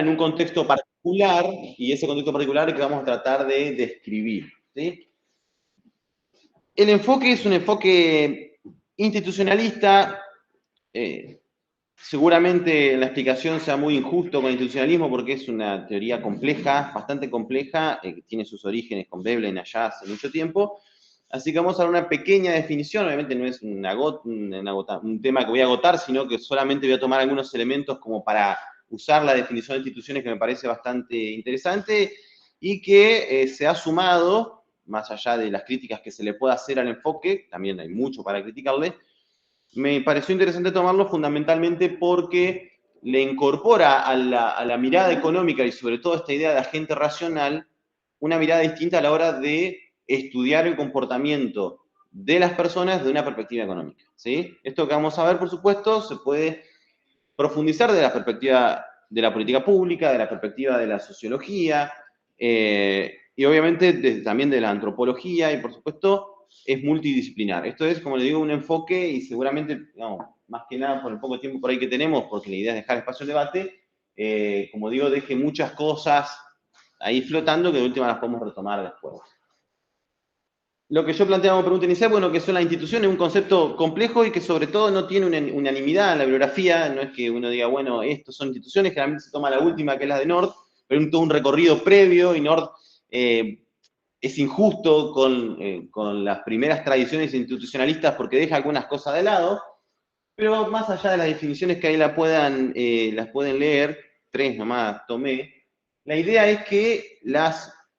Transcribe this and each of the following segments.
en un contexto particular, y ese contexto particular es que vamos a tratar de describir, ¿sí? El enfoque es un enfoque institucionalista. Seguramente la explicación sea muy injusto con el institucionalismo porque es una teoría compleja, bastante compleja, que tiene sus orígenes con Veblen allá hace mucho tiempo. Así que vamos a dar una pequeña definición. Obviamente no es un tema que voy a agotar, sino que solamente voy a tomar algunos elementos como para usar la definición de instituciones, que me parece bastante interesante y que se ha sumado, más allá de las críticas que se le pueda hacer al enfoque, también hay mucho para criticarle. Me pareció interesante tomarlo fundamentalmente porque le incorpora a la mirada económica y sobre todo esta idea de agente racional una mirada distinta a la hora de estudiar el comportamiento de las personas de una perspectiva económica, ¿sí? Esto que vamos a ver, por supuesto, se puede profundizar de la perspectiva de la política pública, de la perspectiva de la sociología, y obviamente también de la antropología, y por supuesto es multidisciplinar. Esto es, como le digo, un enfoque y seguramente, no, más que nada por el poco tiempo por ahí que tenemos, porque la idea es dejar espacio al debate, como digo, deje muchas cosas ahí flotando que de última las podemos retomar después. Lo que yo planteaba como pregunta inicial, bueno, que son las instituciones, un concepto complejo y que sobre todo no tiene una unanimidad en la bibliografía. No es que uno diga, bueno, estos son instituciones, generalmente se toma la última, que es la de Nord, pero todo un recorrido previo, y Nord es injusto con las primeras tradiciones institucionalistas porque deja algunas cosas de lado, pero más allá de las definiciones que ahí las pueden leer, 3 nomás tomé, la idea es que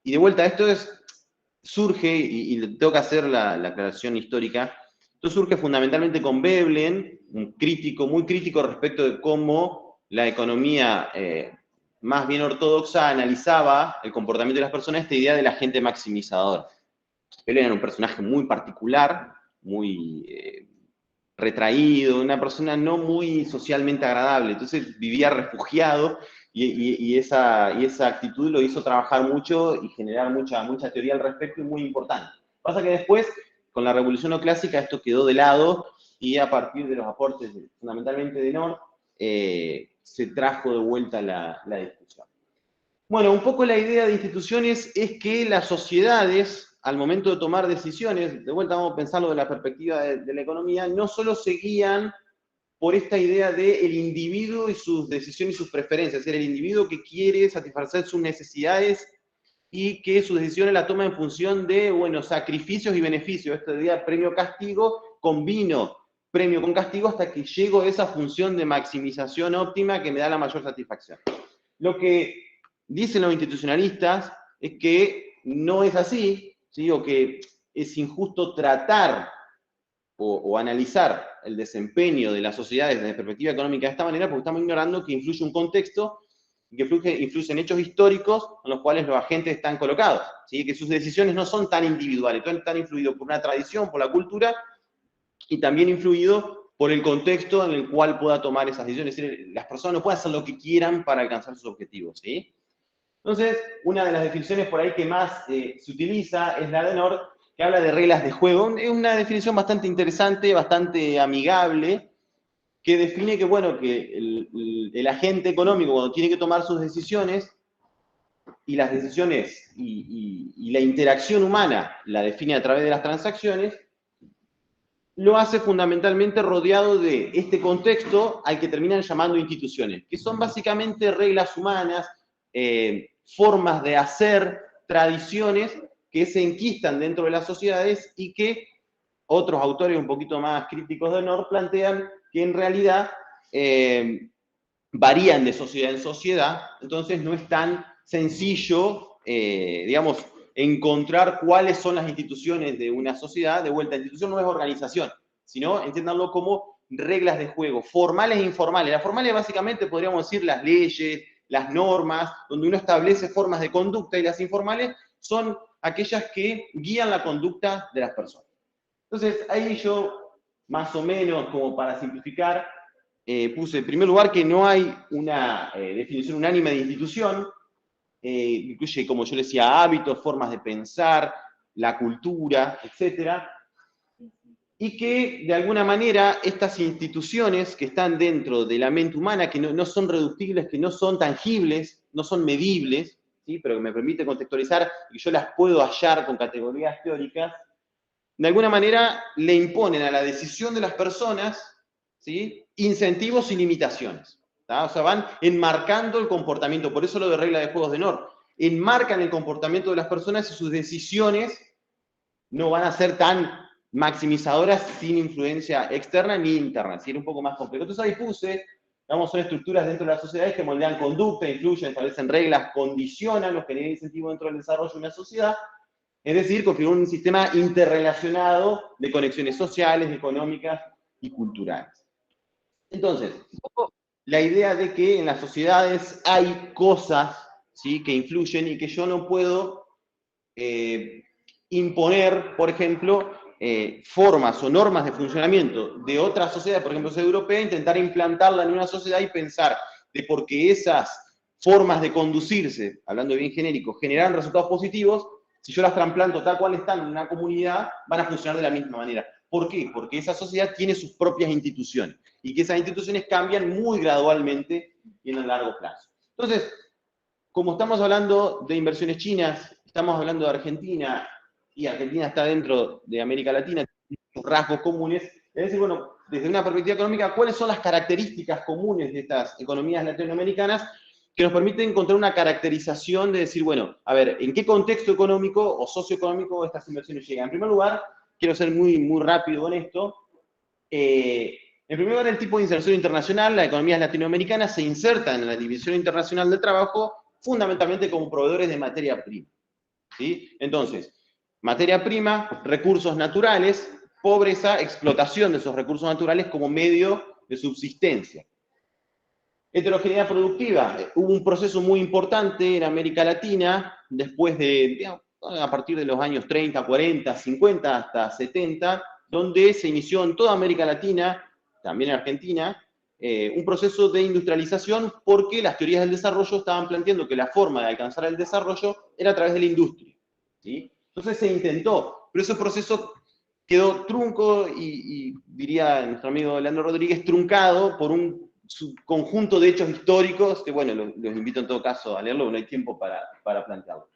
y de vuelta, esto surge, y tengo que hacer la aclaración histórica, esto surge fundamentalmente con Veblen, un crítico, muy crítico respecto de cómo la economía más bien ortodoxa analizaba el comportamiento de las personas, esta idea del agente maximizador. Veblen era un personaje muy particular, muy retraído, una persona no muy socialmente agradable, entonces vivía refugiado, y esa actitud lo hizo trabajar mucho y generar mucha teoría al respecto, y muy importante. Pasa que después, con la Revolución Neoclásica, esto quedó de lado, y a partir de los aportes fundamentalmente de Nord, se trajo de vuelta la discusión. Bueno, un poco la idea de instituciones es que las sociedades, al momento de tomar decisiones, de vuelta vamos a pensarlo de la perspectiva de la economía, no solo se guían por esta idea del individuo y sus decisiones y sus preferencias, es decir, el individuo que quiere satisfacer sus necesidades y que sus decisiones las toma en función de, bueno, sacrificios y beneficios. Esto de premio-castigo, combino premio con castigo hasta que llego a esa función de maximización óptima que me da la mayor satisfacción. Lo que dicen los institucionalistas es que no es así, ¿sí? O que es injusto tratar o analizar el desempeño de las sociedades desde perspectiva económica de esta manera, porque estamos ignorando que influye un contexto, que influyen hechos históricos en los cuales los agentes están colocados, ¿sí? Que sus decisiones no son tan individuales, están influidos por una tradición, por la cultura, y también influido por el contexto en el cual pueda tomar esas decisiones. Es decir, las personas no pueden hacer lo que quieran para alcanzar sus objetivos, ¿sí? Entonces, una de las definiciones por ahí que más se utiliza es la de Nord, que habla de reglas de juego. Es una definición bastante interesante, bastante amigable, que define que, bueno, que el agente económico, cuando tiene que tomar sus decisiones, y las decisiones y la interacción humana la define a través de las transacciones, lo hace fundamentalmente rodeado de este contexto al que terminan llamando instituciones, que son básicamente reglas humanas, formas de hacer, tradiciones que se enquistan dentro de las sociedades y que otros autores un poquito más críticos de Nord plantean que en realidad varían de sociedad en sociedad, entonces no es tan sencillo, digamos, encontrar cuáles son las instituciones de una sociedad. De vuelta, institución no es organización, sino entiéndanlo como reglas de juego, formales e informales. Las formales básicamente podríamos decir las leyes, las normas, donde uno establece formas de conducta, y las informales son aquellas que guían la conducta de las personas. Entonces, ahí yo, más o menos, como para simplificar, puse en primer lugar que no hay una definición unánime de institución, incluye, como yo le decía, hábitos, formas de pensar, la cultura, etc. y que de alguna manera estas instituciones que están dentro de la mente humana, que no son reductibles, que no son tangibles, no son medibles, ¿sí? Pero que me permite contextualizar y yo las puedo hallar con categorías teóricas, de alguna manera le imponen a la decisión de las personas, ¿sí?, incentivos y limitaciones. ¿tá? O sea, van enmarcando el comportamiento, por eso lo de regla de juegos de Nord. Enmarcan el comportamiento de las personas y sus decisiones no van a ser tan maximizadoras sin influencia externa ni interna, es decir, un poco más complejo. Entonces ahí puse, digamos, son estructuras dentro de las sociedades que moldean conducta, influyen, establecen reglas, condicionan o generan incentivos dentro del desarrollo de una sociedad, es decir, configurar un sistema interrelacionado de conexiones sociales, económicas y culturales. Entonces, la idea de que en las sociedades hay cosas, ¿sí?, que influyen y que yo no puedo imponer, por ejemplo, formas o normas de funcionamiento de otra sociedad, por ejemplo, sociedad europea, intentar implantarla en una sociedad y pensar de por qué esas formas de conducirse, hablando bien genérico, generan resultados positivos, si yo las trasplanto tal cual están en una comunidad, van a funcionar de la misma manera. ¿Por qué? Porque esa sociedad tiene sus propias instituciones y que esas instituciones cambian muy gradualmente y en el largo plazo. Entonces, como estamos hablando de inversiones chinas, estamos hablando de Argentina, y Argentina está dentro de América Latina, tiene rasgos comunes, es decir, bueno, desde una perspectiva económica, ¿cuáles son las características comunes de estas economías latinoamericanas que nos permiten encontrar una caracterización de decir, bueno, a ver, ¿en qué contexto económico o socioeconómico estas inversiones llegan? En primer lugar, quiero ser muy rápido con esto, en primer lugar, el tipo de inserción internacional, las economías latinoamericanas se insertan en la División Internacional del Trabajo fundamentalmente como proveedores de materia prima. ¿Sí? Entonces, materia prima, recursos naturales, pobreza, explotación de esos recursos naturales como medio de subsistencia. Heterogeneidad productiva. Hubo un proceso muy importante en América Latina, después de, digamos, a partir de los años 30, 40, 50 hasta 70, donde se inició en toda América Latina, también en Argentina, un proceso de industrialización porque las teorías del desarrollo estaban planteando que la forma de alcanzar el desarrollo era a través de la industria. ¿Sí? Entonces se intentó, pero ese proceso quedó trunco y diría nuestro amigo Leandro Rodríguez, truncado por un conjunto de hechos históricos, que bueno, los invito en todo caso a leerlo, no hay tiempo para plantearlo.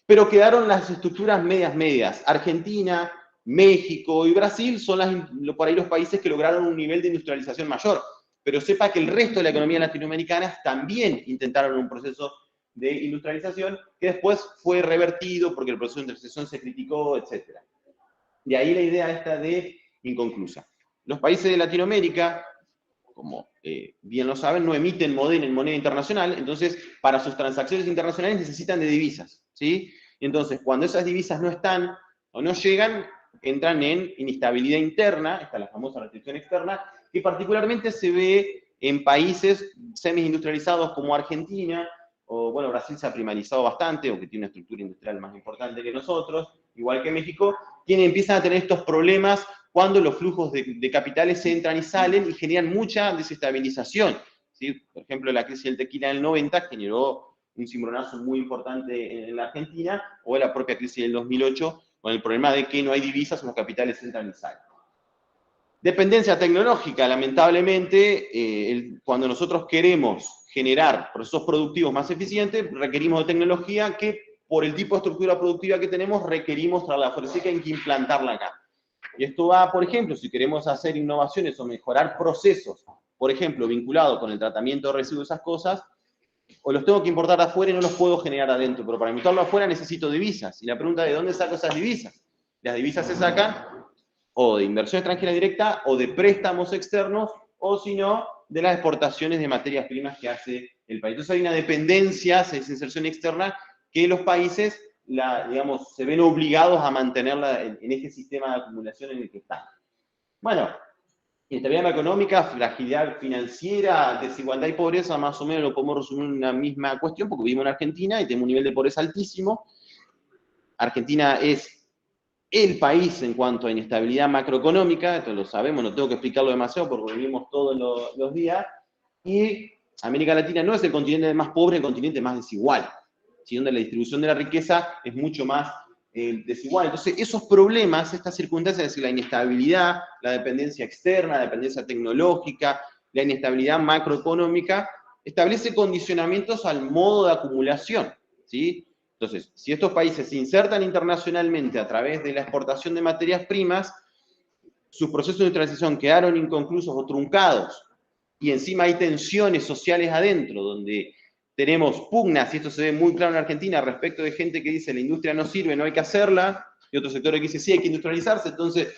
Pero quedaron las estructuras medias. Argentina, México y Brasil son por ahí los países que lograron un nivel de industrialización mayor. Pero sepa que el resto de la economía latinoamericana también intentaron un proceso de industrialización que después fue revertido porque el proceso de industrialización se criticó, etc. De ahí la idea esta de inconclusa. Los países de Latinoamérica, como bien lo saben, no emiten moneda internacional, entonces para sus transacciones internacionales necesitan de divisas, ¿sí? Entonces, cuando esas divisas no están o no llegan, entran en inestabilidad interna, esta es la famosa restricción externa, que particularmente se ve en países semi-industrializados como Argentina, o bueno, Brasil se ha primarizado bastante, o que tiene una estructura industrial más importante que nosotros, igual que México, empiezan a tener estos problemas cuando los flujos de capitales entran y salen y generan mucha desestabilización. ¿Sí? Por ejemplo, la crisis del tequila en el 90 generó un cimbronazo muy importante en la Argentina, o la propia crisis del 2008, con el problema de que no hay divisas, los capitales entran y salen. Dependencia tecnológica, lamentablemente, cuando nosotros queremos generar procesos productivos más eficientes, requerimos de tecnología que, por el tipo de estructura productiva que tenemos, requerimos traerla fuera, así que hay que implantarla acá. Y esto va, por ejemplo, si queremos hacer innovaciones o mejorar procesos, por ejemplo, vinculados con el tratamiento de residuos, esas cosas, o los tengo que importar de afuera y no los puedo generar adentro, pero para importarlo afuera necesito divisas. Y la pregunta es, ¿de dónde saco esas divisas? Las divisas se sacan o de inversión extranjera directa, o de préstamos externos, o si no, de las exportaciones de materias primas que hace el país. Entonces hay una dependencia, esa inserción externa, que los países, digamos, se ven obligados a mantenerla en este sistema de acumulación en el que están. Bueno, inestabilidad económica, fragilidad financiera, desigualdad y pobreza, más o menos lo podemos resumir en una misma cuestión, porque vivimos en Argentina y tenemos un nivel de pobreza altísimo. Argentina es el país en cuanto a inestabilidad macroeconómica, esto lo sabemos, no tengo que explicarlo demasiado porque lo vivimos todos los días, y América Latina no es el continente más pobre, el continente más desigual, ¿sí? Donde la distribución de la riqueza es mucho más desigual. Entonces, esos problemas, estas circunstancias, es decir, la inestabilidad, la dependencia externa, la dependencia tecnológica, la inestabilidad macroeconómica, establece condicionamientos al modo de acumulación, ¿sí? Entonces, si estos países se insertan internacionalmente a través de la exportación de materias primas, sus procesos de industrialización quedaron inconclusos o truncados, y encima hay tensiones sociales adentro, donde tenemos pugnas, y esto se ve muy claro en Argentina, respecto de gente que dice la industria no sirve, no hay que hacerla, y otro sector que dice sí, hay que industrializarse. Entonces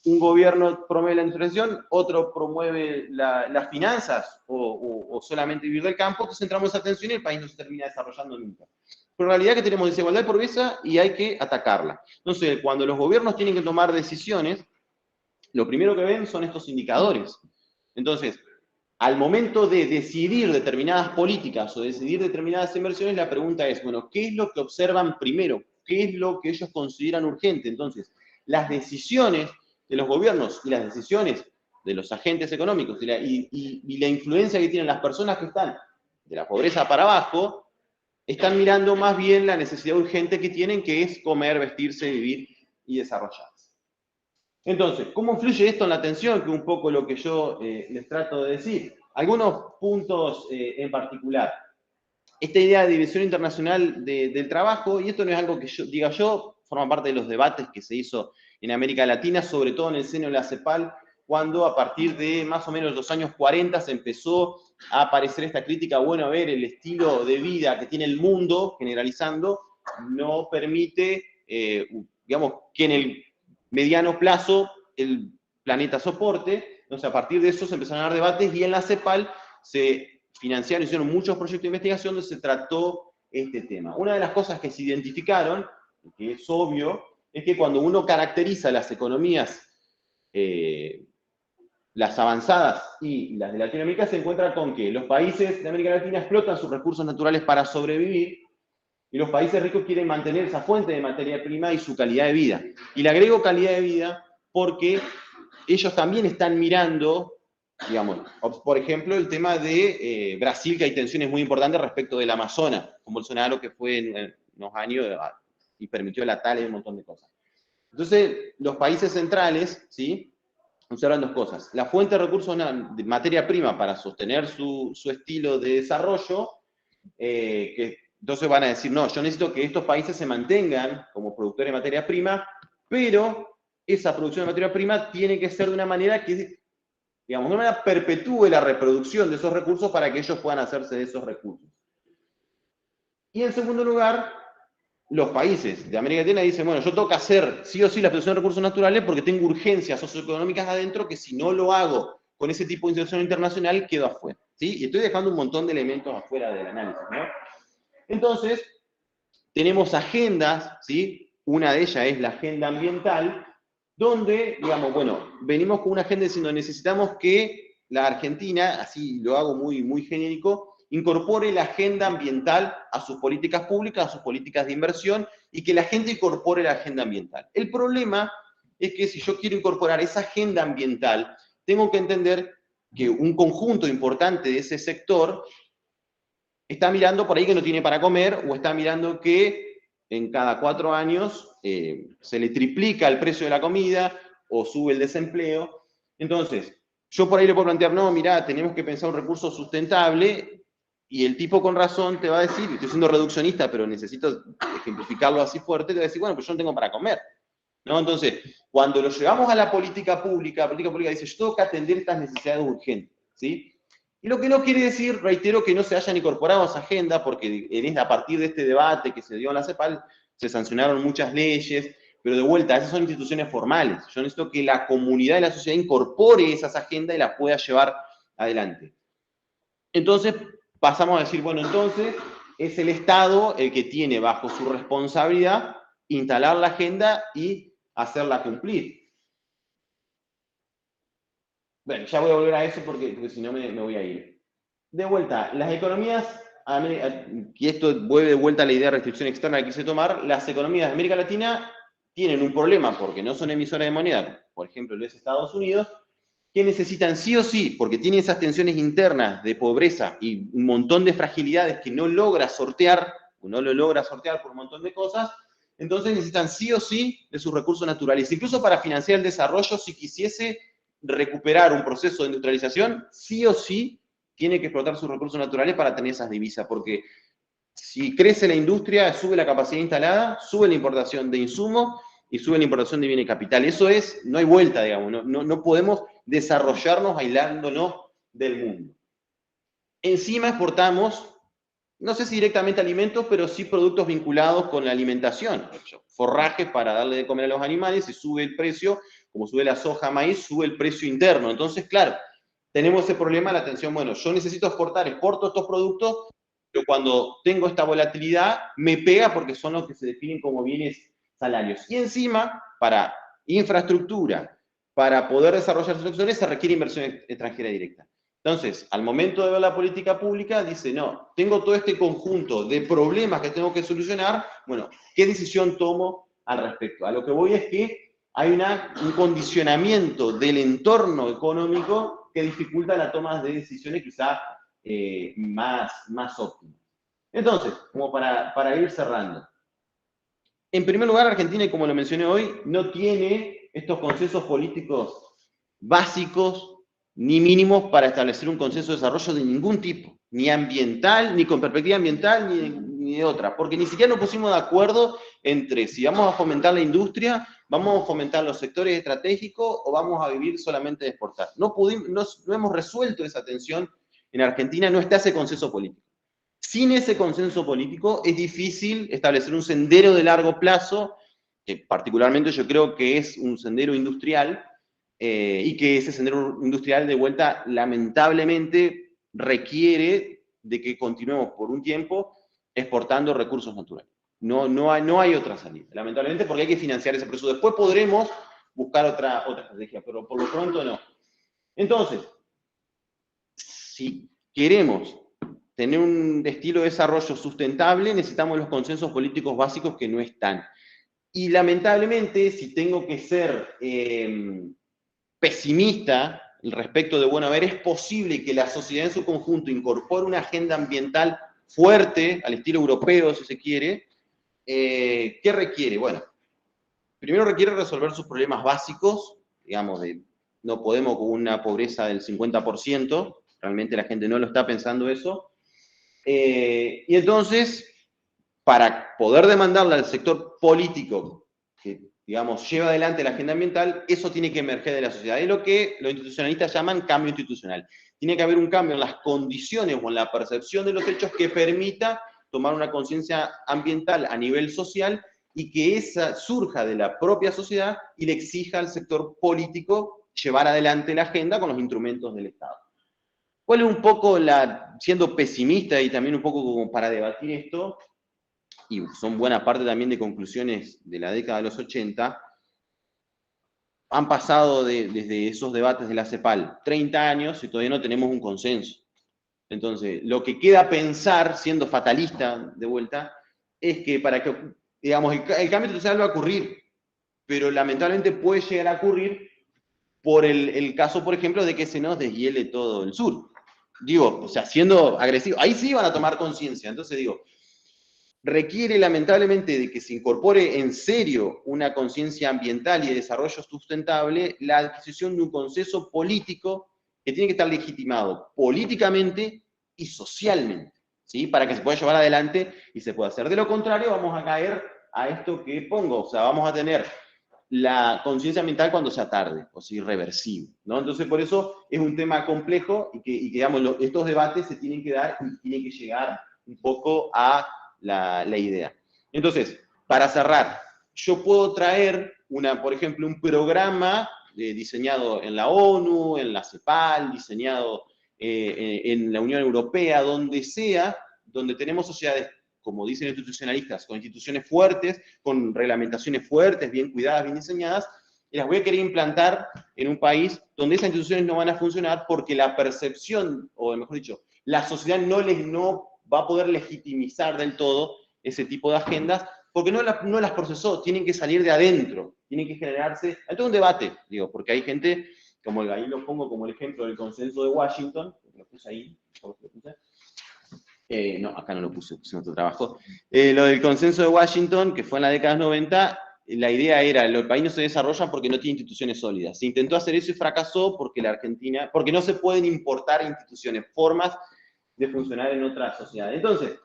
un gobierno promueve la industrialización, otro promueve las finanzas, o solamente vivir del campo. Entonces entramos en esa tensión y el país no se termina desarrollando nunca. Pero en realidad que tenemos desigualdad y pobreza y hay que atacarla. Entonces, cuando los gobiernos tienen que tomar decisiones, lo primero que ven son estos indicadores. Entonces, al momento de decidir determinadas políticas o decidir determinadas inversiones, la pregunta es, bueno, ¿qué es lo que observan primero? ¿Qué es lo que ellos consideran urgente? Entonces, las decisiones de los gobiernos y las decisiones de los agentes económicos y la influencia que tienen las personas que están de la pobreza para abajo, están mirando más bien la necesidad urgente que tienen, que es comer, vestirse, vivir y desarrollarse. Entonces, ¿cómo influye esto en la atención? Que es un poco lo que yo les trato de decir. Algunos puntos en particular. Esta idea de división internacional del trabajo, y esto no es algo que yo diga yo, forma parte de los debates que se hizo en América Latina, sobre todo en el seno de la CEPAL, cuando a partir de más o menos los años 40 se empezó a aparecer esta crítica, bueno, a ver, el estilo de vida que tiene el mundo, generalizando, no permite, digamos, que en el mediano plazo el planeta soporte. Entonces, a partir de eso se empezaron a dar debates y en la CEPAL se financiaron, hicieron muchos proyectos de investigación donde se trató este tema. Una de las cosas que se identificaron, que es obvio, es que cuando uno caracteriza las economías, las avanzadas y las de Latinoamérica, se encuentra con que los países de América Latina explotan sus recursos naturales para sobrevivir, y los países ricos quieren mantener esa fuente de materia prima y su calidad de vida. Y le agrego calidad de vida porque ellos también están mirando, digamos, por ejemplo, el tema de Brasil, que hay tensiones muy importantes respecto del Amazonas, con Bolsonaro, que fue en unos años y permitió la tala y un montón de cosas. Entonces, los países centrales, ¿sí?, observan dos cosas. La fuente de recursos de materia prima para sostener su estilo de desarrollo, que entonces van a decir, no, yo necesito que estos países se mantengan como productores de materia prima, pero esa producción de materia prima tiene que ser de una manera que, digamos, de una manera perpetúe la reproducción de esos recursos para que ellos puedan hacerse de esos recursos. Y en segundo lugar, los países de América Latina dicen, bueno, yo tengo que hacer sí o sí la producción de recursos naturales porque tengo urgencias socioeconómicas adentro que si no lo hago con ese tipo de institución internacional, quedo afuera, ¿sí? Y estoy dejando un montón de elementos afuera del análisis, ¿no? Entonces, tenemos agendas, ¿sí? Una de ellas es la agenda ambiental, donde, digamos, bueno, venimos con una agenda diciendo necesitamos que la Argentina, así lo hago muy, muy genérico, incorpore la agenda ambiental a sus políticas públicas, a sus políticas de inversión, y que la gente incorpore la agenda ambiental. El problema es que si yo quiero incorporar esa agenda ambiental, tengo que entender que un conjunto importante de ese sector está mirando por ahí que no tiene para comer, o está mirando que en cada 4 años se le triplica el precio de la comida, o sube el desempleo. Entonces, yo por ahí le puedo plantear, no, mirá, tenemos que pensar un recurso sustentable, y el tipo con razón te va a decir, estoy siendo reduccionista, pero necesito ejemplificarlo así fuerte, te va a decir, bueno, pues yo no tengo para comer, ¿no? Entonces, cuando lo llevamos a la política pública dice, yo tengo que atender estas necesidades urgentes, ¿sí? Y lo que no quiere decir, reitero, que no se hayan incorporado a esa agenda, porque a partir de este debate que se dio en la CEPAL, se sancionaron muchas leyes, pero de vuelta, esas son instituciones formales. Yo necesito que la comunidad y la sociedad incorpore esas agendas y las pueda llevar adelante. Entonces, pasamos a decir, bueno, entonces, es el Estado el que tiene bajo su responsabilidad instalar la agenda y hacerla cumplir. Bueno, ya voy a volver a eso porque si no me voy a ir. De vuelta, las economías, y esto vuelve de vuelta a la idea de restricción externa que quise tomar, las economías de América Latina tienen un problema porque no son emisoras de moneda, por ejemplo, lo es Estados Unidos, que necesitan sí o sí, porque tienen esas tensiones internas de pobreza y un montón de fragilidades que no logra sortear, o no lo logra sortear por un montón de cosas, entonces necesitan sí o sí de sus recursos naturales. Incluso para financiar el desarrollo, si quisiese recuperar un proceso de industrialización, sí o sí tiene que explotar sus recursos naturales para tener esas divisas, porque si crece la industria, sube la capacidad instalada, sube la importación de insumos y sube la importación de bienes capital. Eso es, no hay vuelta, digamos, no podemos desarrollarnos aislándonos del mundo. Encima exportamos, no sé si directamente alimentos, pero sí productos vinculados con la alimentación. Forrajes para darle de comer a los animales, y sube el precio, como sube la soja, maíz, sube el precio interno. Entonces, claro, tenemos ese problema, la atención, bueno, yo necesito exportar, exporto estos productos, pero cuando tengo esta volatilidad, me pega porque son los que se definen como bienes salarios. Y encima, para infraestructura, para poder desarrollar sus sectores, se requiere inversión extranjera directa. Entonces, al momento de ver la política pública, dice, no, tengo todo este conjunto de problemas que tengo que solucionar, bueno, ¿qué decisión tomo al respecto? A lo que voy es que hay un condicionamiento del entorno económico que dificulta la toma de decisiones quizás más óptimas. Entonces, como para ir cerrando. En primer lugar, Argentina, y como lo mencioné hoy, no tiene estos consensos políticos básicos ni mínimos para establecer un consenso de desarrollo de ningún tipo, ni ambiental, ni con perspectiva ambiental, ni de otra, porque ni siquiera nos pusimos de acuerdo entre si vamos a fomentar la industria, vamos a fomentar los sectores estratégicos o vamos a vivir solamente de exportar. No hemos resuelto esa tensión en Argentina, no está ese consenso político. Sin ese consenso político es difícil establecer un sendero de largo plazo, que particularmente yo creo que es un sendero industrial, y que ese sendero industrial de vuelta lamentablemente requiere de que continuemos por un tiempo exportando recursos naturales. No hay otra salida, lamentablemente, porque hay que financiar ese proceso. Después podremos buscar otra estrategia, pero por lo pronto no. Entonces, si queremos tener un estilo de desarrollo sustentable, necesitamos los consensos políticos básicos que no están. Y lamentablemente, si tengo que ser pesimista respecto de, bueno, a ver, es posible que la sociedad en su conjunto incorpore una agenda ambiental fuerte, al estilo europeo, si se quiere. ¿Qué requiere? Bueno, primero requiere resolver sus problemas básicos, digamos, no podemos con una pobreza del 50%, realmente la gente no lo está pensando eso. Y entonces, para poder demandarle al sector político que, digamos, lleva adelante la agenda ambiental, eso tiene que emerger de la sociedad. Es lo que los institucionalistas llaman cambio institucional. Tiene que haber un cambio en las condiciones o en la percepción de los hechos que permita tomar una conciencia ambiental a nivel social y que esa surja de la propia sociedad y le exija al sector político llevar adelante la agenda con los instrumentos del Estado. ¿Cuál es un poco siendo pesimista y también un poco como para debatir esto, y son buena parte también de conclusiones de la década de los 80, han pasado desde esos debates de la CEPAL 30 años y todavía no tenemos un consenso. Entonces, lo que queda pensar, siendo fatalista de vuelta, es que para que, digamos, el cambio institucional va a ocurrir, pero lamentablemente puede llegar a ocurrir por el caso, por ejemplo, de que se nos deshiele todo el sur. Digo, o sea, siendo agresivo, ahí sí van a tomar conciencia. Entonces digo, requiere lamentablemente de que se incorpore en serio una conciencia ambiental y de desarrollo sustentable la adquisición de un consenso político que tiene que estar legitimado políticamente y socialmente, ¿sí? Para que se pueda llevar adelante y se pueda hacer. De lo contrario, vamos a caer a esto que pongo, o sea, vamos a tener la conciencia ambiental cuando sea tarde, o sea, irreversible, ¿no? Entonces, por eso es un tema complejo y que digamos, estos debates se tienen que dar y tienen que llegar un poco a la idea. Entonces, para cerrar, yo puedo traer, por ejemplo, un programa diseñado en la ONU, en la CEPAL, diseñado en la Unión Europea, donde sea, donde tenemos sociedades, como dicen los institucionalistas, con instituciones fuertes, con reglamentaciones fuertes, bien cuidadas, bien diseñadas, y las voy a querer implantar en un país donde esas instituciones no van a funcionar porque la percepción, o mejor dicho, la sociedad no va a poder legitimizar del todo ese tipo de agendas, porque no las procesó, tienen que salir de adentro, tienen que generarse, hay todo un debate, digo, porque hay gente, como ahí lo pongo como el ejemplo del consenso de Washington, lo puse ahí, No, acá no lo puse en otro trabajo. Lo del consenso de Washington, que fue en la década 90, la idea era, el país no se desarrolla porque no tiene instituciones sólidas. Se intentó hacer eso y fracasó porque porque no se pueden importar instituciones, formas de funcionar en otra sociedad. Entonces,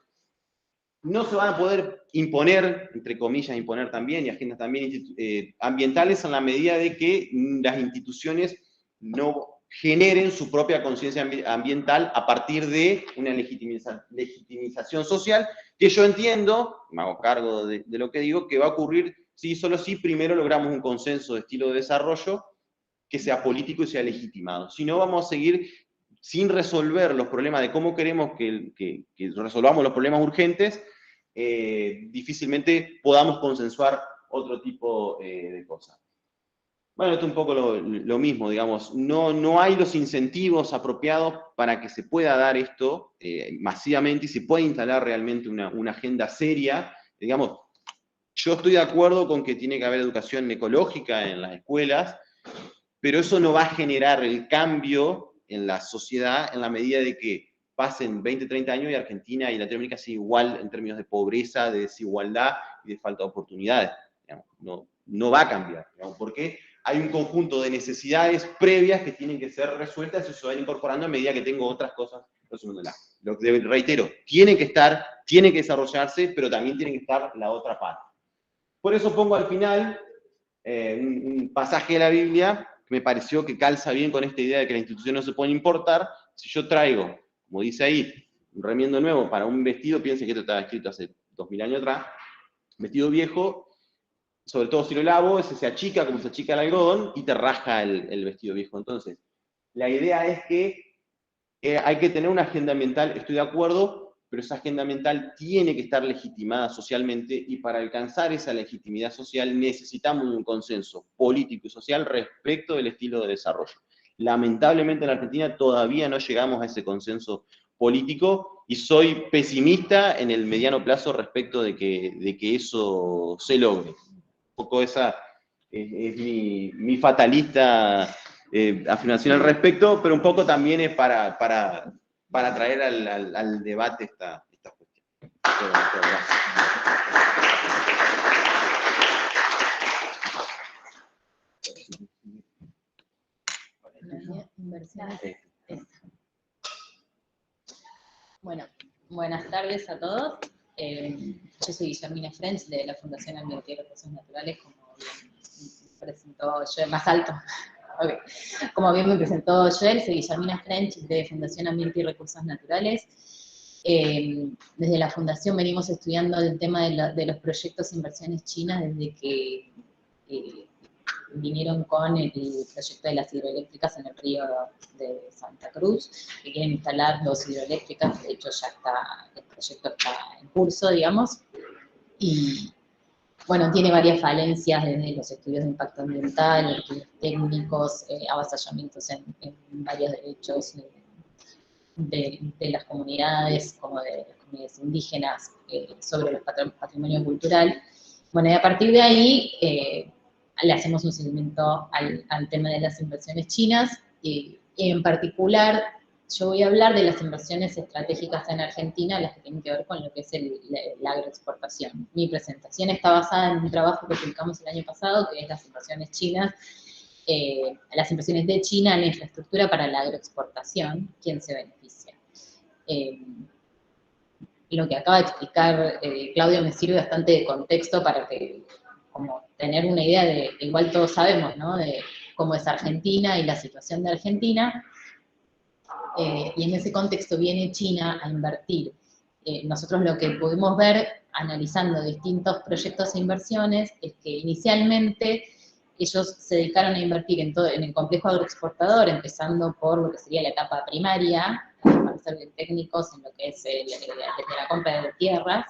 no se van a poder imponer, entre comillas, imponer también, y agendas también ambientales en la medida de que las instituciones no generen su propia conciencia ambiental a partir de una legitimización social, que yo entiendo, me hago cargo de lo que digo, que va a ocurrir solo si primero logramos un consenso de estilo de desarrollo que sea político y sea legitimado. Si no, vamos a seguir sin resolver los problemas de cómo queremos que resolvamos los problemas urgentes, difícilmente podamos consensuar otro tipo de cosas. Bueno, esto es un poco lo mismo, digamos, no hay los incentivos apropiados para que se pueda dar esto masivamente y se pueda instalar realmente una agenda seria. Digamos, yo estoy de acuerdo con que tiene que haber educación ecológica en las escuelas, pero eso no va a generar el cambio en la sociedad en la medida de que pasen 20, 30 años y Argentina y Latinoamérica sea igual en términos de pobreza, de desigualdad y de falta de oportunidades. Digamos, no va a cambiar, digamos, porque hay un conjunto de necesidades previas que tienen que ser resueltas y se van incorporando a medida que tengo otras cosas resolviéndolas. Lo que reitero, tienen que estar, tienen que desarrollarse, pero también tiene que estar la otra parte. Por eso pongo al final un pasaje de la Biblia que me pareció que calza bien con esta idea de que la institución no se puede importar. Si yo traigo, como dice ahí, un remiendo nuevo para un vestido, piensen que esto estaba escrito hace 2000 años atrás, vestido viejo, sobre todo si lo lavo, ese se achica como se achica el algodón y te raja el vestido viejo. Entonces, la idea es que hay que tener una agenda ambiental, estoy de acuerdo, pero esa agenda ambiental tiene que estar legitimada socialmente y para alcanzar esa legitimidad social necesitamos un consenso político y social respecto del estilo de desarrollo. Lamentablemente en Argentina todavía no llegamos a ese consenso político y soy pesimista en el mediano plazo respecto de que eso se logre. Un poco esa es mi fatalista afirmación al respecto, pero un poco también es para traer al debate esta cuestión. Bueno, buenas tardes a todos. Yo soy Guillermina French de la Fundación Ambiente y Recursos Naturales, como bien presentó Joel, más alto. Okay. Como bien me presentó Joel, soy Guillermina French de Fundación Ambiente y Recursos Naturales. Desde la Fundación venimos estudiando el tema de los proyectos e inversiones chinas desde que vinieron con el proyecto de las hidroeléctricas en el río de Santa Cruz, que quieren instalar 2 hidroeléctricas. De hecho ya el proyecto está en curso, digamos, y bueno, tiene varias falencias desde los estudios de impacto ambiental, estudios técnicos, avasallamientos en varios derechos de las comunidades, como de las comunidades indígenas, sobre los patrimonio cultural. Bueno, y a partir de ahí le hacemos un seguimiento al tema de las inversiones chinas, y en particular yo voy a hablar de las inversiones estratégicas en Argentina, las que tienen que ver con lo que es la agroexportación. Mi presentación está basada en un trabajo que publicamos el año pasado, que es las inversiones chinas, las inversiones de China en la infraestructura para la agroexportación, ¿quién se beneficia? Lo que acaba de explicar Claudio me sirve bastante de contexto para que, como tener una idea de, igual todos sabemos, ¿no?, de cómo es Argentina y la situación de Argentina, y en ese contexto viene China a invertir. Nosotros lo que pudimos ver, analizando distintos proyectos e inversiones, es que inicialmente ellos se dedicaron a invertir en el complejo agroexportador, empezando por lo que sería la etapa primaria, para ser bien técnicos en lo que es desde la compra de tierras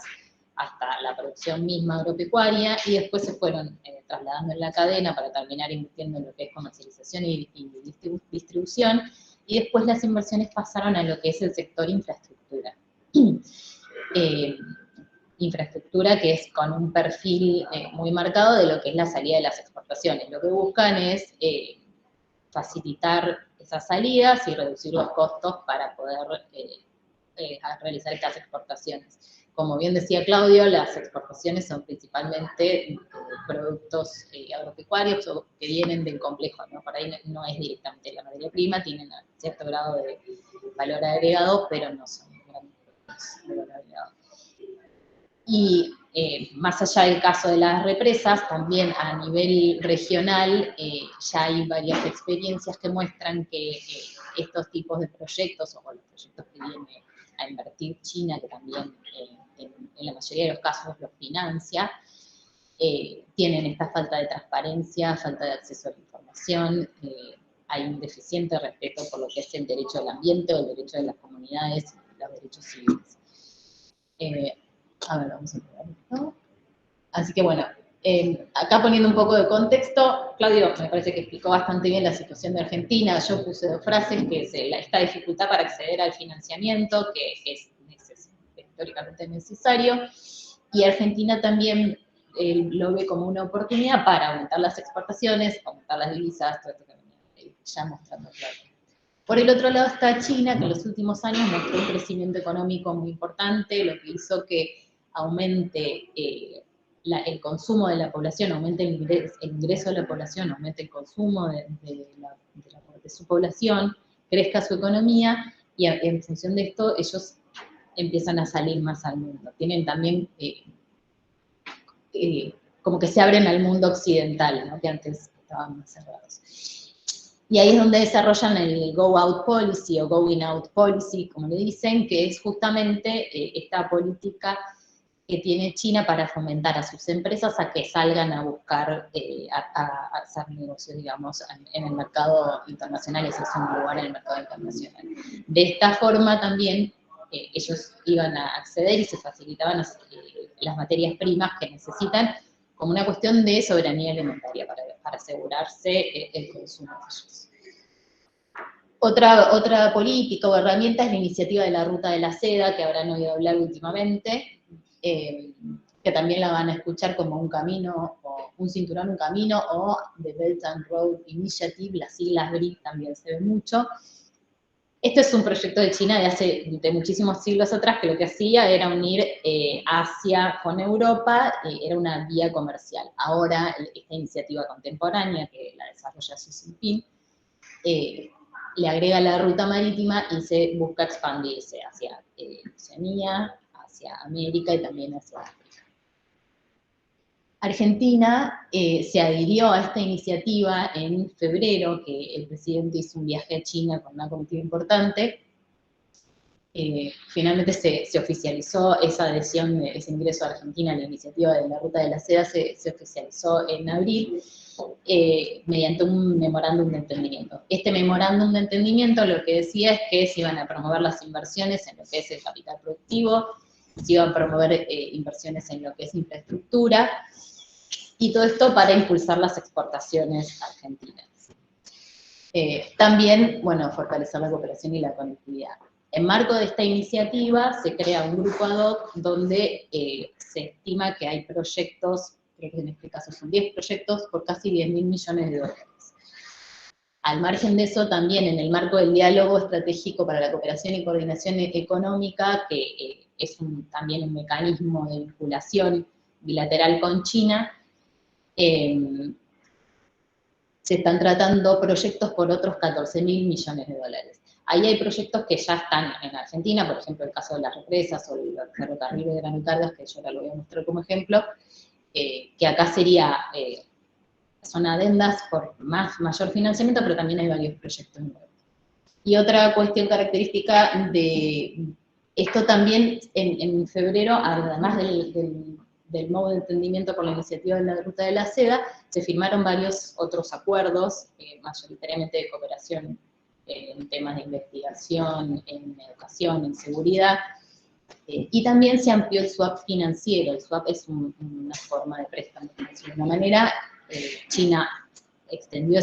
hasta la producción misma agropecuaria, y después se fueron trasladando en la cadena para terminar invirtiendo en lo que es comercialización y distribución, y después las inversiones pasaron a lo que es el sector infraestructura. Infraestructura que es con un perfil muy marcado de lo que es la salida de las exportaciones. Lo que buscan es facilitar esas salidas y reducir los costos para poder a realizar estas exportaciones. Como bien decía Claudio, las exportaciones son principalmente productos agropecuarios o que vienen del complejo, ¿no? Por ahí no es directamente la materia prima, tienen cierto grado de valor agregado, pero no son grandes productos de valor agregado. Y más allá del caso de las represas, también a nivel regional ya hay varias experiencias que muestran que estos tipos de proyectos, o los proyectos que viene a invertir China, que también en la mayoría de los casos los financia, tienen esta falta de transparencia, falta de acceso a la información, hay un deficiente respeto por lo que es el derecho al ambiente o el derecho de las comunidades y los derechos civiles. A ver, vamos a probar esto. Así que bueno, acá poniendo un poco de contexto, Claudio me parece que explicó bastante bien la situación de Argentina. Yo puse dos frases, que es esta dificultad para acceder al financiamiento, que es históricamente necesario, y Argentina también lo ve como una oportunidad para aumentar las exportaciones, aumentar las divisas, todo esto que venía ya mostrando Claudio. Por el otro lado está China, que en los últimos años mostró un crecimiento económico muy importante, lo que hizo que aumente el consumo de la población, aumente el ingreso de la población, aumente el consumo de su población, crezca su economía, y en función de esto ellos empiezan a salir más al mundo. Tienen también como que se abren al mundo occidental, ¿no? Que antes estaban más cerrados. Y ahí es donde desarrollan el Go Out Policy o Going Out Policy, como le dicen, que es justamente esta política que tiene China para fomentar a sus empresas a que salgan a buscar, a hacer negocios, digamos, en el mercado internacional, ese es un lugar en el mercado internacional. De esta forma también ellos iban a acceder y se facilitaban las materias primas que necesitan como una cuestión de soberanía alimentaria para asegurarse el consumo de ellos. Otra política o herramienta es la iniciativa de la Ruta de la Seda, que habrán oído hablar últimamente, que también la van a escuchar como un camino, o un cinturón, un camino, o The Belt and Road Initiative, las siglas BRIC también se ven mucho. Este es un proyecto de China de muchísimos siglos atrás, que lo que hacía era unir Asia con Europa, era una vía comercial. Ahora, esta iniciativa contemporánea, que la desarrolla Xi Jinping, le agrega la ruta marítima y se busca expandirse hacia Oceanía, hacia América y también hacia África. Argentina se adhirió a esta iniciativa en febrero, que el presidente hizo un viaje a China con una comitiva importante. Finalmente se oficializó esa adhesión, ese ingreso a Argentina a la iniciativa de la Ruta de la Seda, se oficializó en abril mediante un memorándum de entendimiento. Este memorándum de entendimiento lo que decía es que se iban a promover las inversiones en lo que es el capital productivo, se iban a promover inversiones en lo que es infraestructura, y todo esto para impulsar las exportaciones argentinas. También, bueno, fortalecer la cooperación y la conectividad. En marco de esta iniciativa se crea un grupo ad hoc donde se estima que hay proyectos, creo que en este caso son 10 proyectos, por casi 10.000 millones de dólares. Al margen de eso, también en el marco del diálogo estratégico para la cooperación y coordinación económica, que es también un mecanismo de vinculación bilateral con China, se están tratando proyectos por otros 14.000 millones de dólares. Ahí hay proyectos que ya están en Argentina, por ejemplo el caso de las represas o el ferrocarril de Gran Cargas, que yo ahora lo voy a mostrar como ejemplo, que acá son adendas por mayor financiamiento, pero también hay varios proyectos nuevos. Y otra cuestión característica de esto también, en febrero, además del modo de entendimiento por la iniciativa de la Ruta de la Seda, se firmaron varios otros acuerdos, mayoritariamente de cooperación en temas de investigación, en educación, en seguridad, y también se amplió el swap financiero. El swap es una forma de préstamo, de alguna manera. China extendió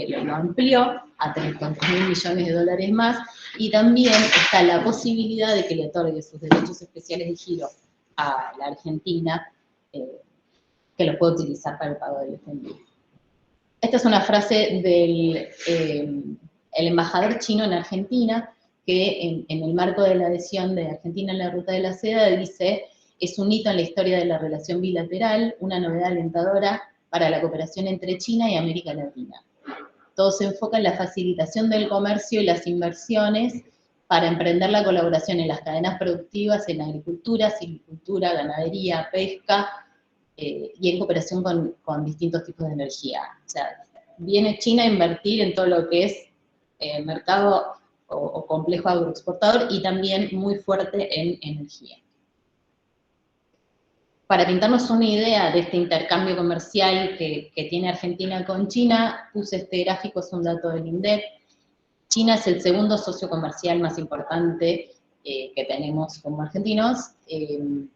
lo amplió a 3.000 millones de dólares más, y también está la posibilidad de que le otorgue sus derechos especiales de giro a la Argentina, que lo puede utilizar para el pago del FMI. Esta es una frase del el embajador chino en Argentina, que en el marco de la adhesión de Argentina en la Ruta de la Seda dice: es un hito en la historia de la relación bilateral, una novedad alentadora para la cooperación entre China y América Latina. Todo se enfoca en la facilitación del comercio y las inversiones para emprender la colaboración en las cadenas productivas, en agricultura, silvicultura, ganadería, pesca, y en cooperación con distintos tipos de energía. O sea, viene China a invertir en todo lo que es mercado o complejo agroexportador y también muy fuerte en energía. Para pintarnos una idea de este intercambio comercial que tiene Argentina con China, puse este gráfico, es un dato del INDEC. China es el segundo socio comercial más importante que tenemos como argentinos.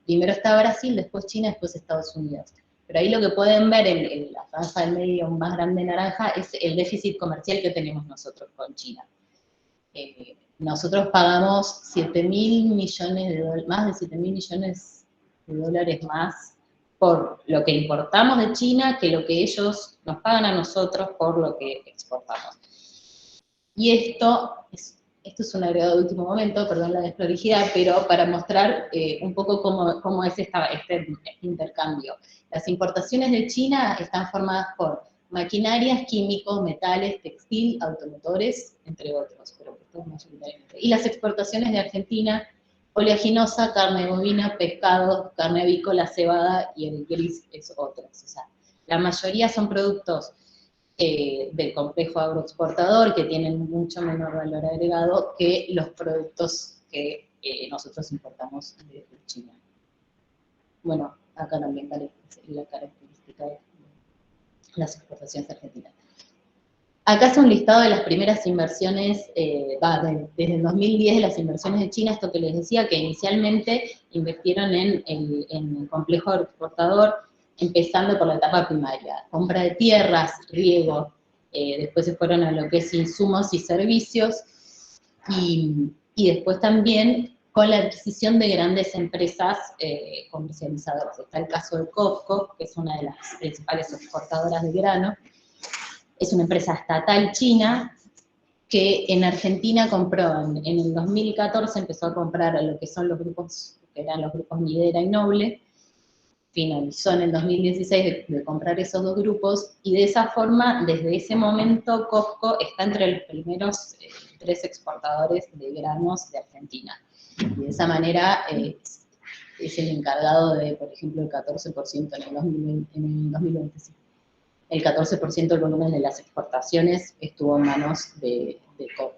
Primero está Brasil, después China, después Estados Unidos. Pero ahí lo que pueden ver en la franja del medio más grande naranja es el déficit comercial que tenemos nosotros con China. Nosotros pagamos 7.000 millones de dólares, más de 7.000 millones de dólares más por lo que importamos de China que lo que ellos nos pagan a nosotros por lo que exportamos. Y esto es un agregado de último momento, perdón la desprolijidad, pero para mostrar un poco cómo es este intercambio. Las importaciones de China están formadas por maquinarias, químicos, metales, textil, automotores, entre otros, pero esto es mayoritariamente. Y las exportaciones de Argentina: oleaginosa, carne bovina, pescado, carne avícola, cebada, y el gris es otros. O sea, la mayoría son productos del complejo agroexportador que tienen mucho menor valor agregado que los productos que nosotros importamos de China. Bueno, acá también la característica de las exportaciones argentinas. Acá es un listado de las primeras inversiones, desde el 2010 de las inversiones de China, esto que les decía, que inicialmente invirtieron en el complejo agroexportador, empezando por la etapa primaria, compra de tierras, riego, después se fueron a lo que es insumos y servicios, y después también con la adquisición de grandes empresas comercializadoras. Está el caso de COFCO, que es una de las principales exportadoras de grano. Es una empresa estatal china que en Argentina compró, en el 2014 empezó a comprar a lo que son los grupos, que eran los grupos Midera y Noble, finalizó en el 2016 de comprar esos dos grupos, y de esa forma, desde ese momento, COFCO está entre los primeros 3 exportadores de granos de Argentina. Y de esa manera es el encargado de, por ejemplo, el 14% en el 2020. El 14% del volumen de las exportaciones estuvo en manos de COFCO.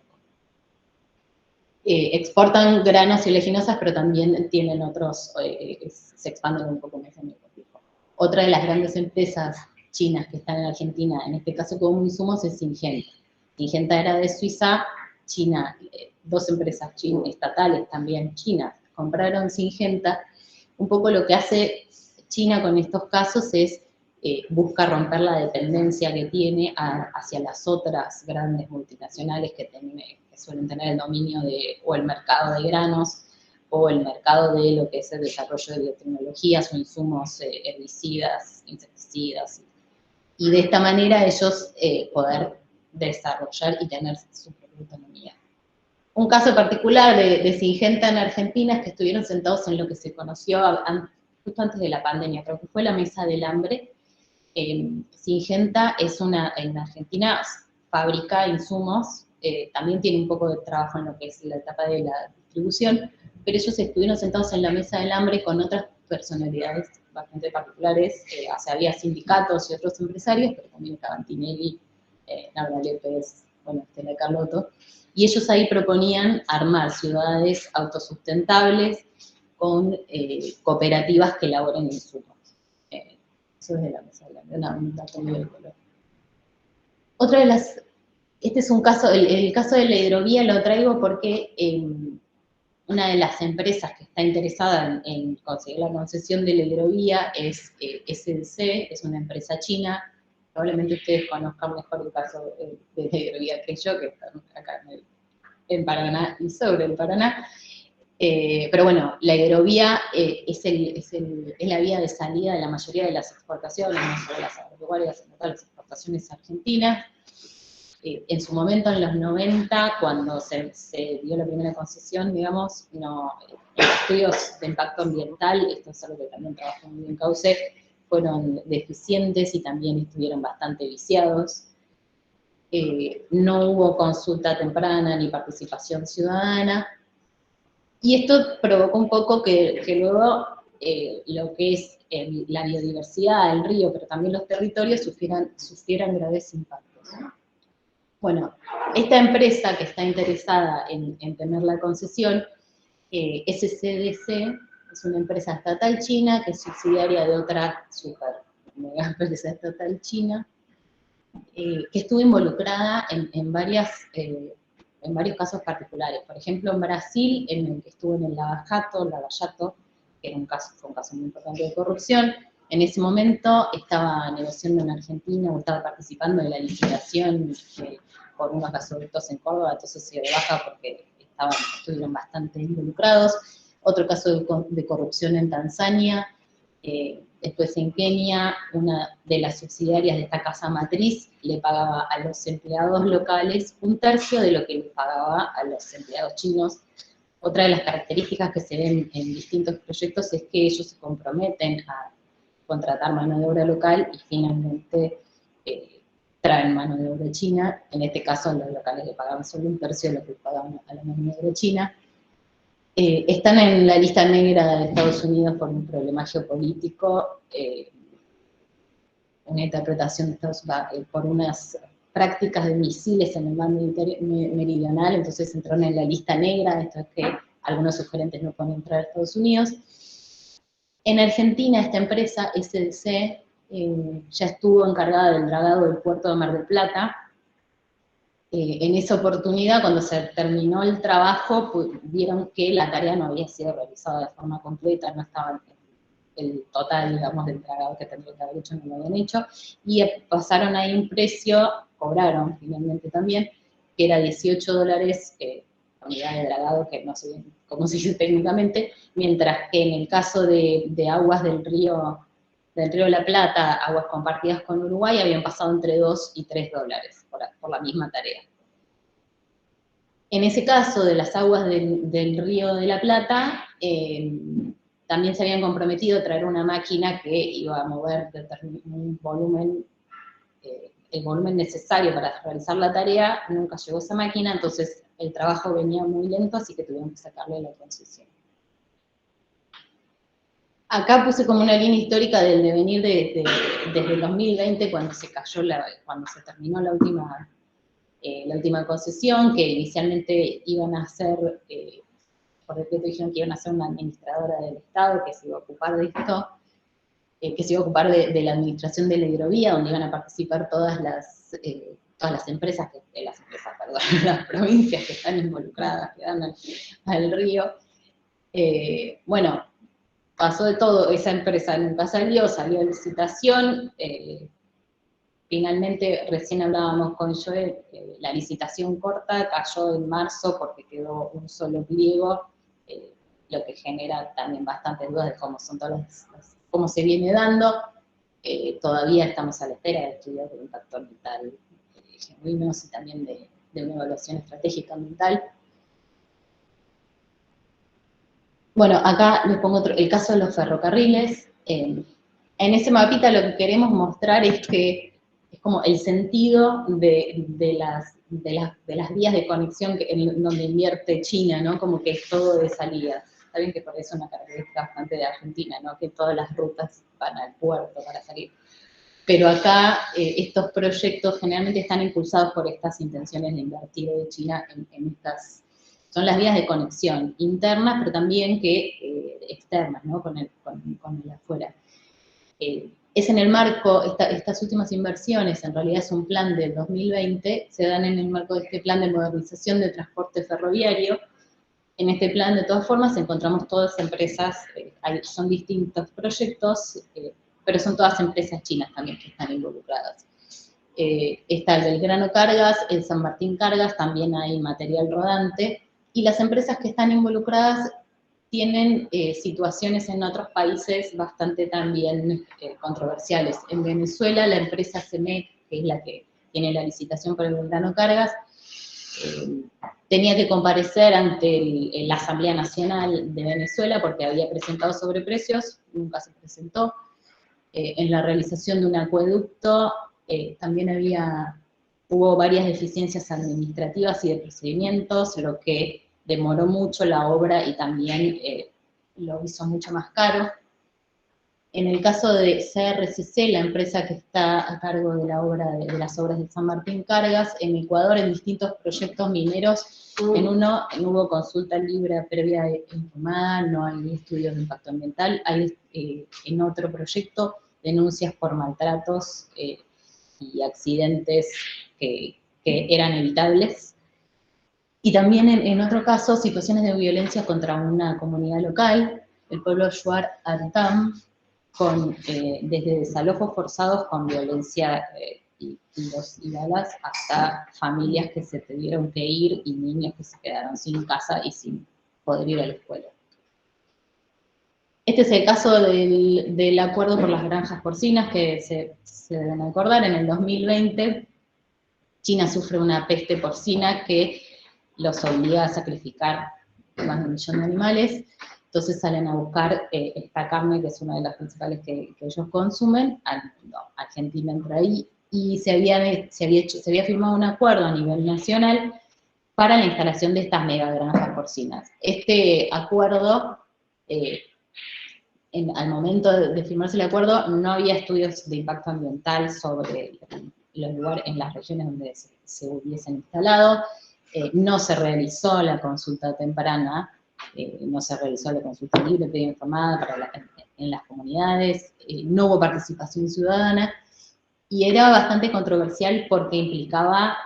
Exportan granos y oleaginosas, pero también tienen otros, se expanden un poco más en el complejo. Otra de las grandes empresas chinas que están en Argentina, en este caso como insumos, es Syngenta. Syngenta era de Suiza, China, 2 empresas estatales también chinas compraron Syngenta. Un poco lo que hace China con estos casos es busca romper la dependencia que tiene hacia las otras grandes multinacionales que suelen tener el dominio o el mercado de granos, o el mercado de lo que es el desarrollo de biotecnologías o insumos herbicidas, insecticidas. Y de esta manera ellos poder desarrollar y tener su propia autonomía. Un caso particular de Syngenta en Argentina es que estuvieron sentados en lo que se conoció justo antes de la pandemia, creo que fue la mesa del hambre. Syngenta en Argentina fabrica insumos, también tiene un poco de trabajo en lo que es la etapa de la distribución, pero ellos estuvieron sentados en la mesa del hambre con otras personalidades bastante particulares, o sea, había sindicatos y otros empresarios, pero también estaban Tinelli, Laura Lépez, bueno, Estela Carlotto, y ellos ahí proponían armar ciudades autosustentables con cooperativas que elaboren insumos. Eso es de la mesa del hambre, un dato muy de color. Otra de las, este es un caso, el caso de la hidrovía lo traigo porque una de las empresas que está interesada en conseguir la concesión de la hidrovía es SDC, es una empresa china. Probablemente ustedes conozcan mejor el caso de la hidrovía que yo, que está acá en Paraná y sobre el Paraná. Pero bueno, la hidrovía es la vía de salida de la mayoría de las exportaciones, no solo las agropecuarias, sino todas las exportaciones argentinas. En su momento, en los 90, cuando se dio la primera concesión, digamos, no, los estudios de impacto ambiental, esto es algo que también trabajó muy bien Cauce, fueron deficientes y también estuvieron bastante viciados. No hubo consulta temprana ni participación ciudadana, y esto provocó un poco que luego lo que es la biodiversidad del río, pero también los territorios, sufrieran graves impactos. Bueno, esta empresa que está interesada en tener la concesión, SCDC, es una empresa estatal china que es subsidiaria de otra super mega empresa estatal china, que estuvo involucrada en varios casos particulares. Por ejemplo, en Brasil, en el que estuvo en el Lavallato, que era fue un caso muy importante de corrupción. En ese momento estaba negociando en Argentina, o estaba participando de la licitación por unos gasoductos en Córdoba, entonces se dio de baja porque estuvieron bastante involucrados. Otro caso de corrupción en Tanzania. Después en Kenia, una de las subsidiarias de esta casa matriz le pagaba a los empleados locales 1/3 de lo que les pagaba a los empleados chinos. Otra de las características que se ven en distintos proyectos es que ellos se comprometen a contratar mano de obra local y finalmente traen mano de obra china. En este caso, los locales le pagaban solo 1/3 de lo que pagaban a la mano de obra china. Están en la lista negra de Estados Unidos por un problema geopolítico, una interpretación de Estados Unidos por unas prácticas de misiles en el bando meridional, entonces entraron en la lista negra, esto es que algunos sugerentes no pueden entrar a Estados Unidos. En Argentina, esta empresa, SDC, ya estuvo encargada del dragado del puerto de Mar del Plata. En esa oportunidad, cuando se terminó el trabajo, vieron que la tarea no había sido realizada de forma completa, no estaba el total, digamos, del dragado que tendría que haber hecho, no lo habían hecho, y pasaron ahí un precio, cobraron finalmente también, que era $18 unidad de dragado, que no sé bien cómo se dice técnicamente, mientras que en el caso de aguas del río de la Plata, aguas compartidas con Uruguay, habían pasado entre $2 y $3 por la misma tarea. En ese caso de las aguas del río de la Plata, también se habían comprometido a traer una máquina que iba a mover un volumen, el volumen necesario para realizar la tarea. Nunca llegó esa máquina, entonces el trabajo venía muy lento, así que tuvieron que sacarle la concesión. Acá puse como una línea histórica del devenir desde el 2020, cuando se terminó la última concesión, que inicialmente iban a ser, por decreto dijeron que iban a ser una administradora del Estado que se iba a ocupar de esto, que se iba a ocupar de la administración de la hidrovía, donde iban a participar todas las empresas, las provincias que están involucradas, que dan al río. Bueno, pasó de todo, esa empresa nunca salió a licitación, finalmente, recién hablábamos con Joel, la licitación corta cayó en marzo porque quedó un solo pliego, lo que genera también bastantes dudas de cómo se viene dando. Todavía estamos a la espera de estudios de impacto ambiental genuinos y también de una evaluación estratégica ambiental. Bueno, acá les pongo el caso de los ferrocarriles. En ese mapita lo que queremos mostrar es que es como el sentido de las vías de conexión donde invierte China, ¿no? Como que es todo de salida. Saben que por eso es una característica bastante de Argentina, ¿no? Que todas las rutas van al puerto para salir. Pero acá estos proyectos generalmente están impulsados por estas intenciones de invertir de China en estas. Son las vías de conexión internas, pero también externas, ¿no? Con el afuera. Es en el marco, estas últimas inversiones, en realidad es un plan del 2020, se dan en el marco de este plan de modernización de transporte ferroviario. En este plan, de todas formas, encontramos todas empresas, son distintos proyectos, pero son todas empresas chinas también que están involucradas. Está el Belgrano Cargas, el San Martín Cargas, también hay material rodante, y las empresas que están involucradas tienen situaciones en otros países bastante también controversiales. En Venezuela, la empresa CEMEC, que es la que tiene la licitación por el Belgrano Cargas, tenía que comparecer ante la Asamblea Nacional de Venezuela porque había presentado sobreprecios, nunca se presentó. En la realización de un acueducto también hubo varias deficiencias administrativas y de procedimientos, lo que demoró mucho la obra y también lo hizo mucho más caro. En el caso de CRCC, la empresa que está a cargo de la obra de las obras de San Martín Cargas, en Ecuador, en distintos proyectos mineros, en uno no hubo consulta libre previa informada, no hay estudios de impacto ambiental, hay en otro proyecto denuncias por maltratos y accidentes que eran evitables. Y también en otro caso, situaciones de violencia contra una comunidad local, el pueblo Shuar Antam, desde desalojos forzados con violencia y tiros y balas, hasta familias que se tuvieron que ir y niños que se quedaron sin casa y sin poder ir a la escuela. Este es el caso del acuerdo por las granjas porcinas, que se deben acordar. En el 2020, China sufre una peste porcina que los obliga a sacrificar más de 1 millón de animales. Entonces salen a buscar esta carne, que es una de las principales que ellos consumen. Argentina entra ahí, y se había firmado un acuerdo a nivel nacional para la instalación de estas megagranjas porcinas. Este acuerdo, al momento de firmarse el acuerdo, no había estudios de impacto ambiental sobre los lugares, en las regiones donde se hubiesen instalado, no se realizó la consulta temprana, no se realizó la consulta libre, previa informada en las comunidades, no hubo participación ciudadana, y era bastante controversial porque implicaba,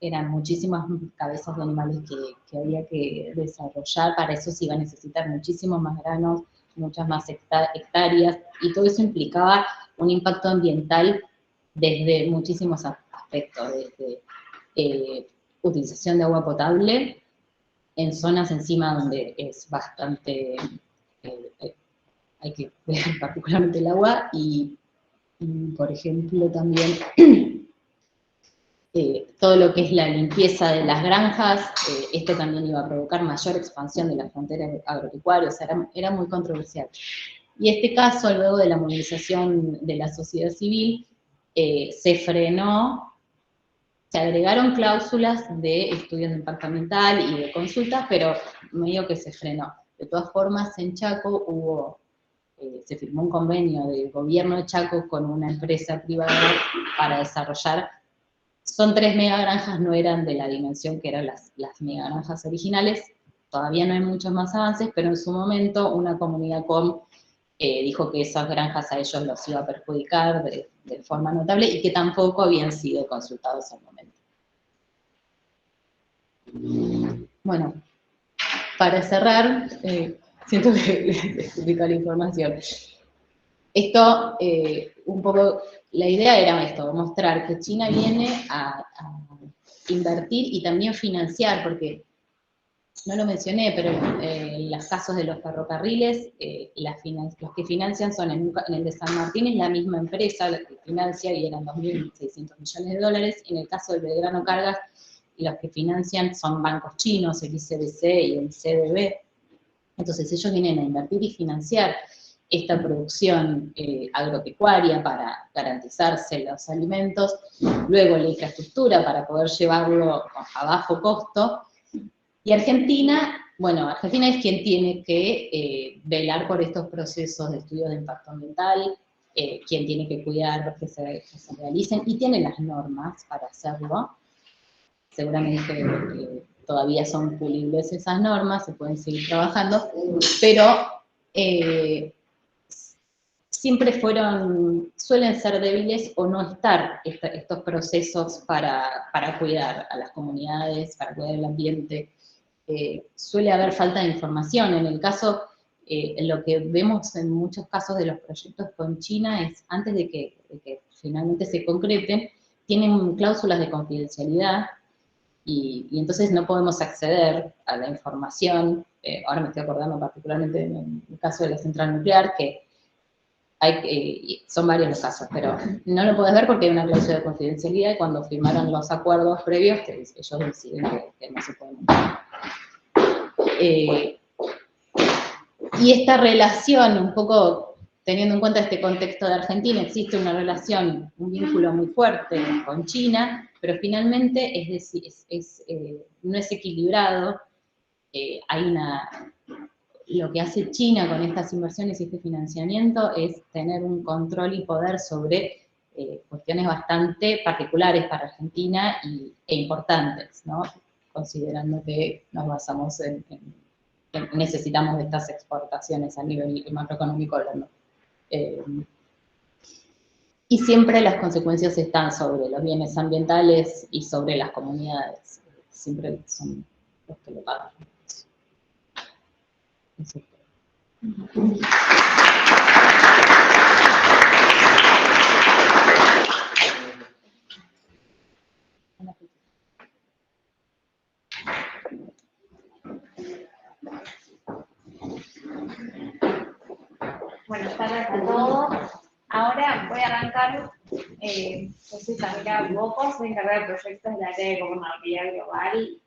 eran muchísimas cabezas de animales que había que desarrollar, para eso se iba a necesitar muchísimos más granos, muchas más hectáreas, y todo eso implicaba un impacto ambiental desde muchísimos aspectos, desde utilización de agua potable, en zonas encima donde es bastante, hay que cuidar particularmente el agua, y por ejemplo también todo lo que es la limpieza de las granjas, esto también iba a provocar mayor expansión de las fronteras agropecuarias, era muy controversial. Y este caso, luego de la movilización de la sociedad civil, se frenó. Se agregaron cláusulas de estudios de impacto ambiental y de consultas, pero medio que se frenó. De todas formas, en Chaco se firmó un convenio del gobierno de Chaco con una empresa privada para desarrollar. Son 3 megagranjas, no eran de la dimensión que eran las megagranjas originales. Todavía no hay muchos más avances, pero en su momento una comunidad dijo que esas granjas a ellos los iba a perjudicar de forma notable y que tampoco habían sido consultados al momento. Bueno, para cerrar, siento que les explico la información. Esto, un poco, la idea era esto, mostrar que China viene a invertir y también financiar, porque no lo mencioné, pero en los casos de los ferrocarriles, los que financian son, en el de San Martín es la misma empresa la que financia, y eran 2.600 millones de dólares. En el caso del Belgrano Cargas, los que financian son bancos chinos, el ICBC y el CDB. Entonces ellos vienen a invertir y financiar esta producción agropecuaria para garantizarse los alimentos, luego la infraestructura para poder llevarlo a bajo costo. Y Argentina, bueno, Argentina es quien tiene que velar por estos procesos de estudio de impacto ambiental, quien tiene que cuidar que se realicen, y tiene las normas para hacerlo. Seguramente todavía son pulibles esas normas, se pueden seguir trabajando, pero siempre suelen ser débiles o no estar estos procesos para cuidar a las comunidades, para cuidar el ambiente. Suele haber falta de información. En el caso, lo que vemos en muchos casos de los proyectos con China es, antes de que finalmente se concreten, tienen cláusulas de confidencialidad, y entonces no podemos acceder a la información. Ahora me estoy acordando particularmente en el caso de la central nuclear, que son varios los casos, pero no lo podés ver porque hay una cláusula de confidencialidad y cuando firmaron los acuerdos previos, ellos deciden que no se pueden mostrar. Y esta relación, un poco teniendo en cuenta este contexto de Argentina, existe una relación, un vínculo muy fuerte con China, pero finalmente es decir, no es equilibrado. Lo que hace China con estas inversiones y este financiamiento es tener un control y poder sobre cuestiones bastante particulares para Argentina e importantes, ¿no? Considerando que nos basamos necesitamos de estas exportaciones a nivel macroeconómico hablando. Y siempre las consecuencias están sobre los bienes ambientales y sobre las comunidades. Siempre son los que lo pagan. Eso. Buenas tardes a todos. Ahora voy a arrancar, yo soy Camila Boco, soy encargada de proyectos de la área de gobernabilidad global,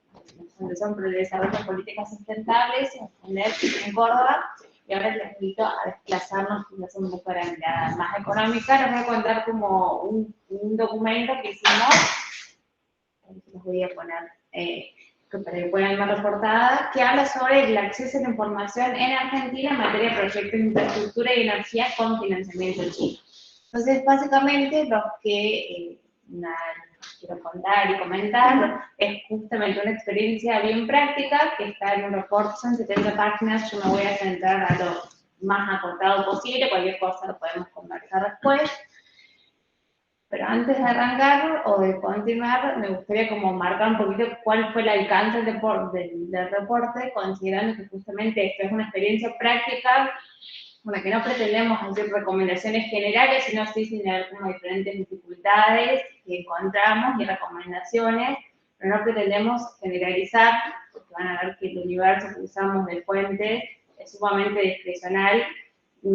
Fundación por el Desarrollo de Políticas Sustentables en Córdoba, y ahora les invito a desplazarnos quizás un poco de la mirada más económica. Les voy a contar como un documento que hicimos, los voy a poner, para que puedan ver la portada, que habla sobre el acceso a la información en Argentina en materia de proyectos de infraestructura y energía con financiamiento chino. Entonces, básicamente, lo que quiero contar y comentar es justamente una experiencia bien práctica que está en un reporte, son 70 páginas, yo me voy a centrar a lo más acortado posible, cualquier cosa lo podemos conversar después. Pero antes de arrancar o de continuar, me gustaría como marcar un poquito cuál fue el alcance del reporte, considerando que justamente esto es una experiencia práctica, una que no pretendemos hacer recomendaciones generales, sino sí señalar como diferentes dificultades que encontramos y recomendaciones, pero no pretendemos generalizar, porque van a ver que el universo que usamos de fuentes es sumamente discrecional.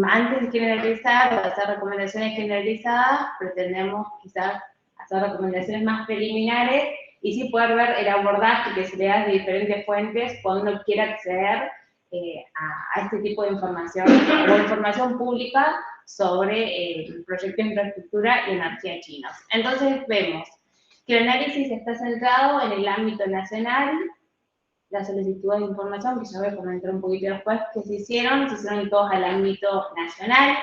Antes de generalizar o de hacer recomendaciones generalizadas, pretendemos quizás hacer recomendaciones más preliminares y sí poder ver el abordaje que se le da de diferentes fuentes cuando uno quiera acceder a este tipo de información o información pública sobre el proyecto de infraestructura y energía chinos. Entonces vemos que el análisis está centrado en el ámbito nacional, las solicitudes de información, que ya voy a comentar un poquito después, que se hicieron todos al ámbito nacional.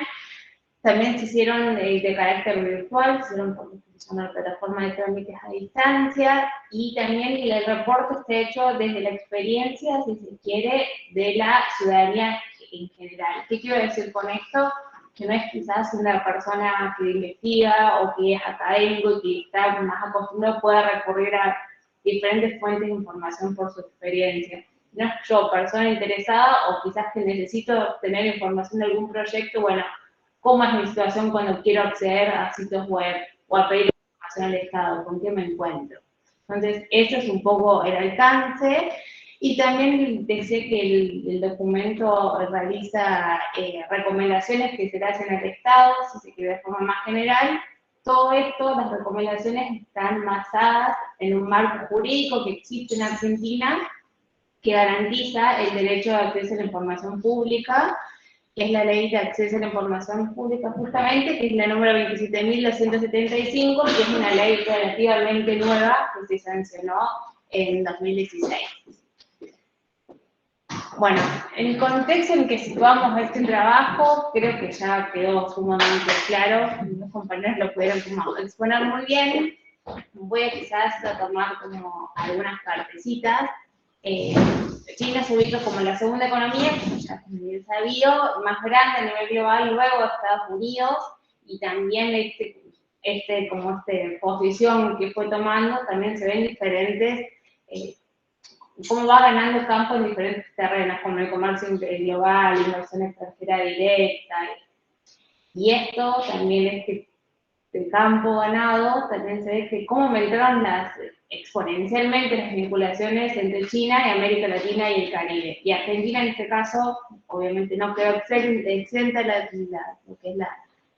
También se hicieron de carácter virtual, se hicieron por lo que se llama la plataforma de trámites a distancia, y también el reporte está hecho desde la experiencia, si se quiere, de la ciudadanía en general. ¿Qué quiero decir con esto? Que no es quizás una persona que investiga o que es académico y que está más acostumbrado pueda recurrir a diferentes fuentes de información por su experiencia. No es yo, persona interesada, o quizás que necesito tener información de algún proyecto, bueno, ¿cómo es mi situación cuando quiero acceder a sitios web o a pedir información al Estado? ¿Con qué me encuentro? Entonces, eso es un poco el alcance. Y también decía que el documento realiza recomendaciones que se le hacen al Estado, si se quiere de forma más general. Todo esto, las recomendaciones están basadas en un marco jurídico que existe en Argentina que garantiza el derecho de acceso a la información pública, que es la Ley de Acceso a la Información Pública justamente, que es la número 27.275, que es una ley relativamente nueva que se sancionó en 2016. Bueno, el contexto en que situamos este trabajo creo que ya quedó sumamente claro, los compañeros lo pudieron como exponer muy bien. Voy a quizás tomar como algunas partecitas. China se ubica como la segunda economía, como ya es bien sabido, más grande a nivel global, luego Estados Unidos, y también esta posición que fue tomando, también se ven diferentes, cómo va ganando campo en diferentes terrenos, como el comercio global, inversión extranjera directa, y esto también el campo ganado, también se ve que cómo aumentaron exponencialmente las vinculaciones entre China y América Latina y el Caribe. Y Argentina en este caso, obviamente no quedó exenta lo que es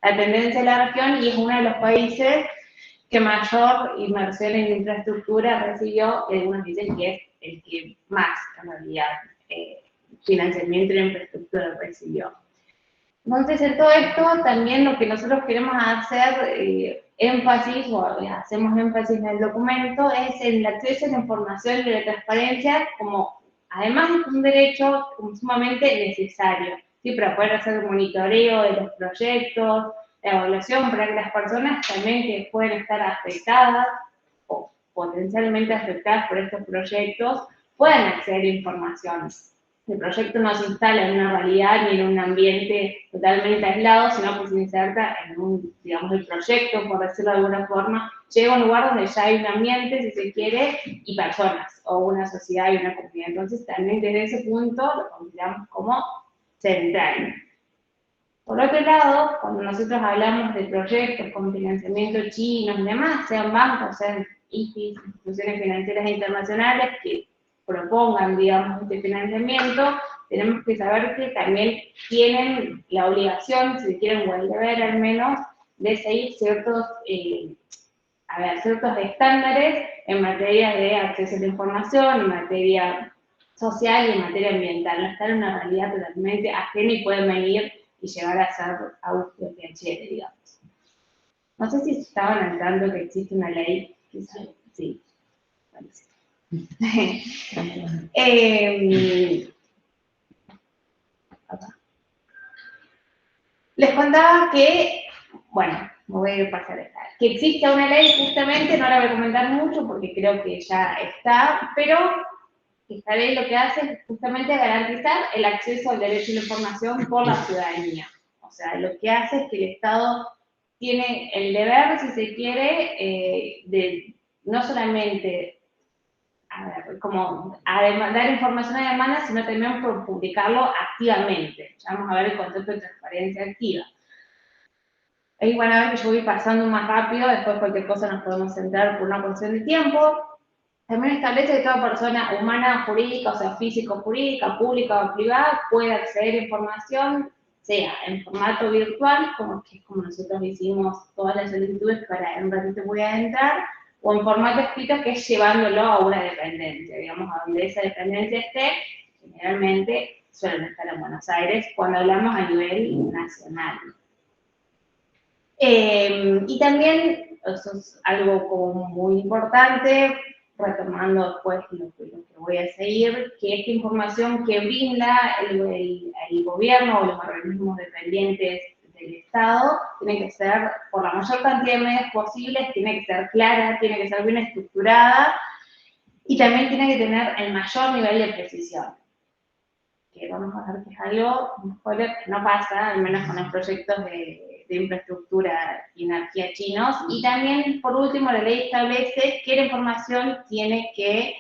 la tendencia de la región y es uno de los países que mayor inversión en infraestructura recibió, y algunos dicen que es el que más, en realidad, financiamiento en infraestructura recibió. Entonces, en todo esto, también lo que nosotros queremos hacer énfasis, o hacemos énfasis en el documento, es el acceso a la información y la transparencia como, además de un derecho como sumamente necesario, ¿sí? Para poder hacer el monitoreo de los proyectos, la evaluación, para que las personas también que pueden estar afectadas o potencialmente afectadas por estos proyectos puedan acceder a información. El proyecto no se instala en una realidad ni en un ambiente totalmente aislado, sino que se inserta en un, digamos, el proyecto, por decirlo de alguna forma, llega a un lugar donde ya hay un ambiente, si se quiere, y personas, o una sociedad y una comunidad. Entonces, también desde ese punto lo consideramos como central. Por otro lado, cuando nosotros hablamos de proyectos con financiamiento chinos y demás, sean bancos, sean IFIs, instituciones financieras internacionales que propongan, digamos, este financiamiento, tenemos que saber que también tienen la obligación, si quieren, o el deber al menos, de seguir ciertos estándares en materia de acceso a la información, en materia social y en materia ambiental. No están en una realidad totalmente ajena y pueden venir y llegar a ser autofinanciables, digamos. No sé si estaban al tanto que existe una ley, quizás, sí. Bueno, sí. Les contaba que, bueno, me voy a ir pasar esta, que existe una ley justamente, no la voy a comentar mucho porque creo que ya está, pero esta ley lo que hace es justamente garantizar el acceso al derecho a la información por la ciudadanía. O sea, lo que hace es que el Estado tiene el deber, si se quiere, de no solamente como a demandar información a demanda, sino también por publicarlo activamente. Ya vamos a ver el concepto de transparencia activa. Ahí van a ver que yo voy pasando más rápido, después cualquier cosa nos podemos centrar por una cuestión de tiempo. También establece que toda persona humana, jurídica, o sea, físico-jurídica, pública o privada, puede acceder a información, sea en formato virtual, como que es como nosotros hicimos todas las solicitudes, que ahora en un ratito voy a entrar, o en formato escrito, que es llevándolo a una dependencia, digamos, a donde esa dependencia esté, generalmente suelen estar en Buenos Aires, cuando hablamos a nivel nacional. Y también, eso es algo como muy importante, retomando después lo que voy a seguir, que esta información que brinda el gobierno o los organismos dependientes del Estado tiene que ser, por la mayor cantidad de medios posibles, tiene que ser clara, tiene que ser bien estructurada y también tiene que tener el mayor nivel de precisión. Que vamos a ver que es algo que no pasa, al menos con los proyectos de infraestructura y energía chinos. Y también, por último, la ley establece que la información tiene que,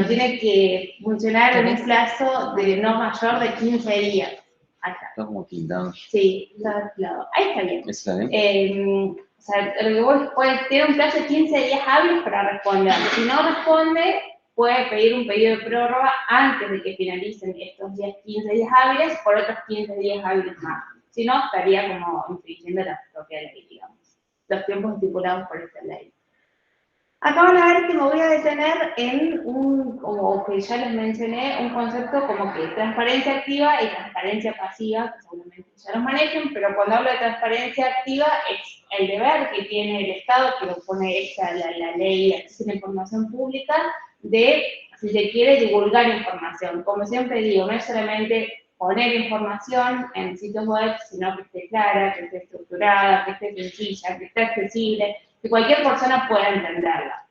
tiene que funcionar en un plazo de no mayor de 15 días. Acá. Está como pintado. Sí, está claro. Ahí está bien. ¿Está bien? O sea, lo que vos puedes tener un plazo de 15 días hábiles para responder. Si no responde, puede pedir un pedido de prórroga antes de que finalicen estos 15 días hábiles por otros 15 días hábiles más. Si no, estaría como infringiendo la propia ley, digamos, los tiempos estipulados por esta ley. Acá van a ver que me voy a detener en como que ya les mencioné, un concepto como que transparencia activa y transparencia pasiva, que seguramente ya los manejen, pero cuando hablo de transparencia activa es el deber que tiene el Estado, que lo pone la ley de acceso a la información pública, de, si se quiere, divulgar información. Como siempre digo, no es solamente poner información en sitios web, sino que esté clara, que esté estructurada, que esté sencilla, que esté accesible, que cualquier persona pueda entenderla.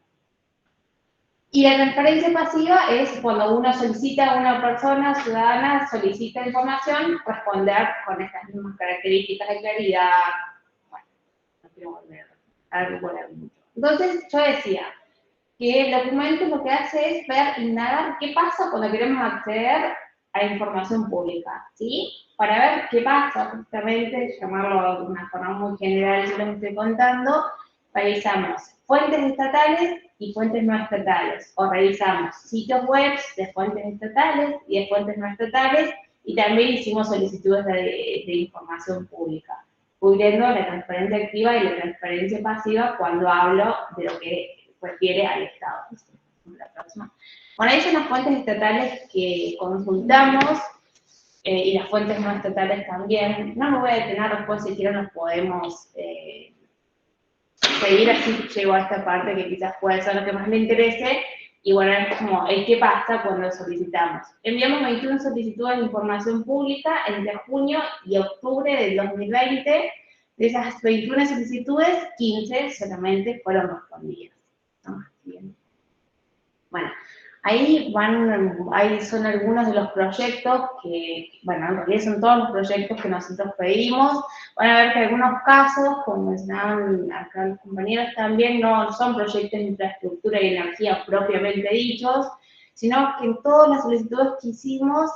Y la transparencia pasiva es cuando uno solicita a una persona ciudadana, solicita información, responder con estas mismas características de claridad. Bueno, no quiero volver a recordar mucho. Entonces, yo decía que el documento lo que hace es ver, indagar qué pasa cuando queremos acceder a información pública, ¿sí? Para ver qué pasa, justamente, llamarlo de una forma muy general, yo lo estoy contando, revisamos fuentes estatales y fuentes no estatales, o revisamos sitios web de fuentes estatales y de fuentes no estatales, y también hicimos solicitudes de información pública, cubriendo la transparencia activa y la transparencia pasiva cuando hablo de lo que refiere al Estado. La próxima. Bueno, ahí son las fuentes estatales que consultamos y las fuentes no estatales también. No me voy a detener, después si quieren nos podemos seguir, así llego a esta parte que quizás puede ser lo que más le interese. Y bueno, es como el qué pasa cuando solicitamos. Enviamos 21 solicitudes de información pública entre junio y octubre del 2020. De esas 21 solicitudes, 15 solamente fueron respondidas. ¿No? Bien. Bueno, ahí son algunos de los proyectos que, bueno, en realidad son todos los proyectos que nosotros pedimos. Van a ver que algunos casos, como mencionaban acá los compañeros también, no son proyectos de infraestructura y energía propiamente dichos, sino que en todas las solicitudes que hicimos,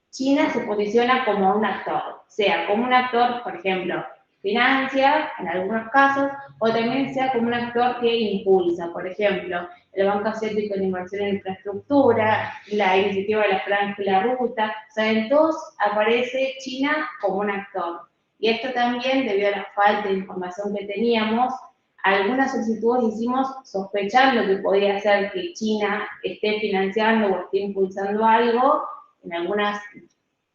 China se posiciona como un actor, sea como un actor, por ejemplo, financia en algunos casos, o también sea como un actor que impulsa, por ejemplo, el Banco Asiático de Inversión en Infraestructura, la iniciativa de la Franja y la Ruta, o sea, en todos aparece China como un actor. Y esto también, debido a la falta de información que teníamos, algunas solicitudes hicimos sospechando que podía ser que China esté financiando o esté impulsando algo, en algunas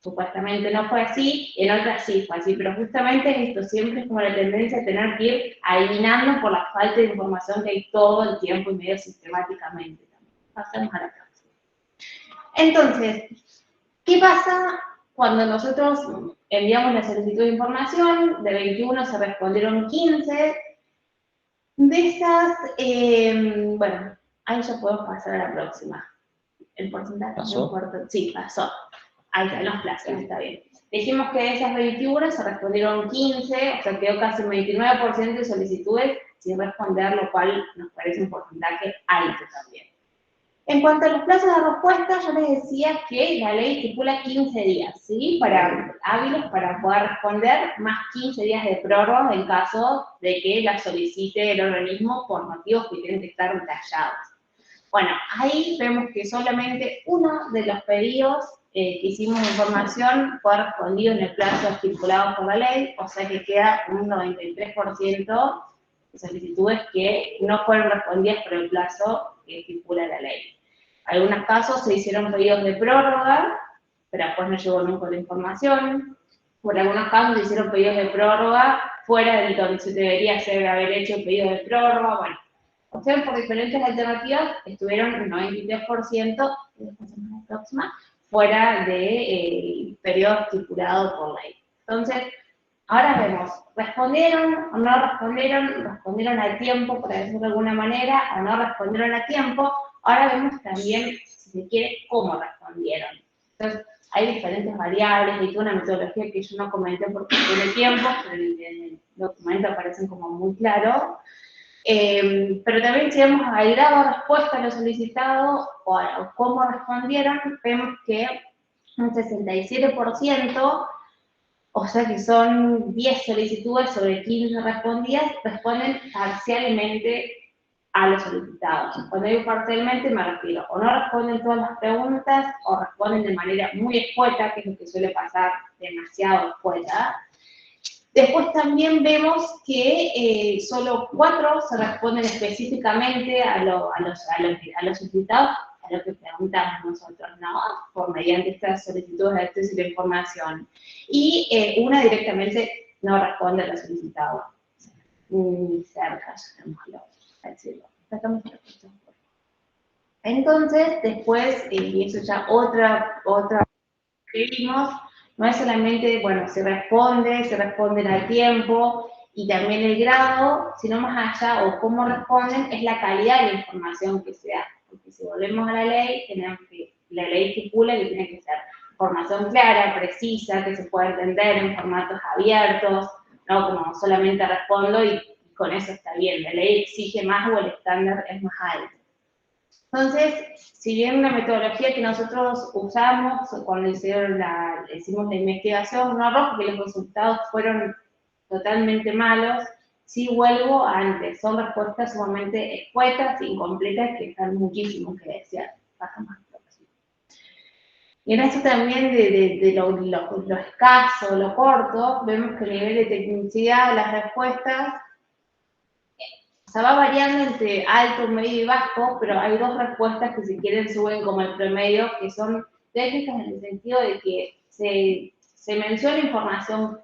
supuestamente no fue así, en otras sí fue así, pero justamente esto siempre es como la tendencia a tener que ir adivinando por la falta de información que hay todo el tiempo y medio sistemáticamente. Pasamos a la próxima. Entonces, ¿qué pasa cuando nosotros enviamos la solicitud de información? De 21 se respondieron 15. De esas, bueno, ahí ya podemos pasar a la próxima. El porcentaje ¿Pasó? no importa. Sí, pasó. Ahí están los plazos, está bien. Dijimos que de esas 21 se respondieron 15, o sea, quedó casi un 29% de solicitudes sin responder, lo cual nos parece un porcentaje alto también. En cuanto a los plazos de respuesta, yo les decía que la ley estipula 15 días, ¿sí? Hábiles para poder responder, más 15 días de prórroga en caso de que la solicite el organismo por motivos que tienen que estar detallados. Bueno, ahí vemos que solamente uno de los pedidos que hicimos de información fue respondido en el plazo estipulado por la ley, o sea que queda un 93% de solicitudes que no fueron respondidas por el plazo que estipula la ley. En algunos casos se hicieron pedidos de prórroga, pero después no llegó nunca la información. Por algunos casos se hicieron pedidos de prórroga fuera de donde se debería haber hecho el pedido de prórroga. Bueno, opciones por diferentes alternativas estuvieron el 93%, la próxima, fuera del periodo estipulado por ley. Entonces, ahora vemos, ¿respondieron o no respondieron? ¿Respondieron a tiempo, por decirlo de alguna manera, o no respondieron a tiempo? Ahora vemos también, si se quiere, cómo respondieron. Entonces, hay diferentes variables, hay toda una metodología que yo no comenté porque tiene tiempo, pero en el documento aparecen como muy claro. Pero también si vemos al grado de respuesta a lo solicitado o cómo respondieron, vemos que un 67%, o sea que son 10 solicitudes sobre 15 respondidas, responden parcialmente a los solicitados. Cuando digo parcialmente me refiero, o no responden todas las preguntas, o responden de manera muy escueta, que es lo que suele pasar, demasiado escueta. Después también vemos que solo 4 se responden específicamente a los solicitados, a lo que preguntamos nosotros, ¿no? Por mediante estas solicitudes de acceso a la información. Y una directamente no responde a lo solicitado. Ni cerca, llamémoslo, a decirlo. Entonces, después, y eso ya otra que vimos, no es solamente, bueno, se responden al tiempo y también el grado, sino más allá, o cómo responden, es la calidad de la información que se da. Porque si volvemos a la ley, tenemos que, la ley estipula que tiene que ser información clara, precisa, que se pueda entender en formatos abiertos, no como solamente respondo y con eso está bien. La ley exige más o el estándar es más alto. Entonces, si bien una metodología que nosotros usamos cuando hicimos la investigación no arrojó que los resultados fueron totalmente malos, sí vuelvo a antes, son respuestas sumamente escuetas, incompletas, que están muchísimo que desear. Pasamos a la próxima. Y en esto también de lo escaso, lo corto, vemos que el nivel de tecnicidad de las respuestas, o sea, va variando entre alto, medio y bajo, pero hay dos respuestas que si quieren suben como el promedio, que son técnicas en el sentido de que se menciona información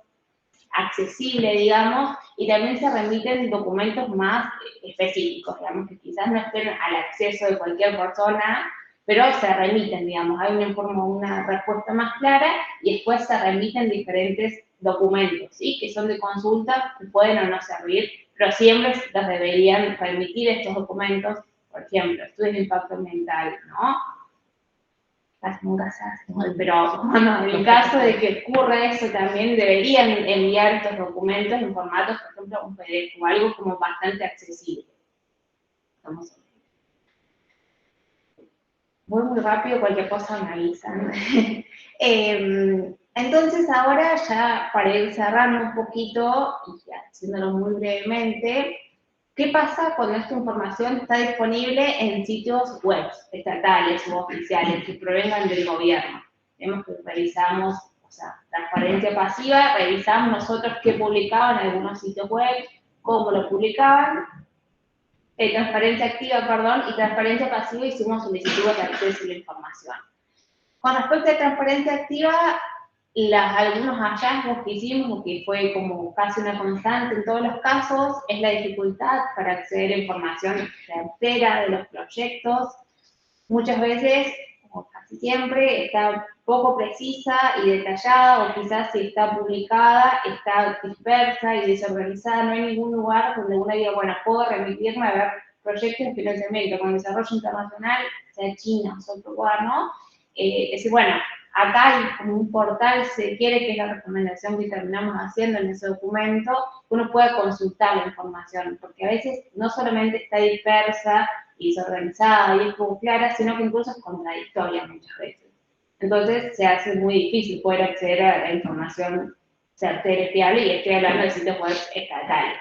accesible, digamos, y también se remiten documentos más específicos, digamos, que quizás no estén al acceso de cualquier persona, pero se remiten, digamos, hay una respuesta más clara y después se remiten diferentes documentos, ¿sí? Que son de consulta, que pueden o no servir, pero siempre los deberían remitir estos documentos, por ejemplo, estudios de impacto ambiental, ¿no? Casi nunca se hace, pero bueno, en el caso de que ocurra eso también deberían enviar estos documentos en formatos, por ejemplo, un PDF o algo como bastante accesible. Vamos a ver. Voy muy rápido, cualquier cosa me avisan. Entonces ahora ya para ir cerrando un poquito y haciéndolo muy brevemente, ¿qué pasa cuando esta información está disponible en sitios web estatales u oficiales que provengan del gobierno? Vemos que revisamos, o sea, transparencia pasiva, revisamos nosotros qué publicaban algunos sitios web, cómo lo publicaban, transparencia activa, perdón, y transparencia pasiva hicimos solicitudes de acceso a la información. Con respecto a transparencia activa, algunos hallazgos que hicimos, que fue como casi una constante en todos los casos, es la dificultad para acceder a información certera de los proyectos. Muchas veces, o casi siempre, está poco precisa y detallada, o quizás si está publicada, está dispersa y desorganizada. No hay ningún lugar donde uno diga, bueno, puedo remitirme a ver proyectos de financiamiento con desarrollo internacional, sea China o sea otro lugar, ¿no? Es decir, bueno, acá hay como un portal, si se quiere, que es la recomendación que terminamos haciendo en ese documento, uno puede consultar la información, porque a veces no solamente está dispersa y desorganizada y es poco clara, sino que incluso es contradictoria muchas veces. Entonces se hace muy difícil poder acceder a la información certera y fiable, y estoy hablando de sitios web estatales.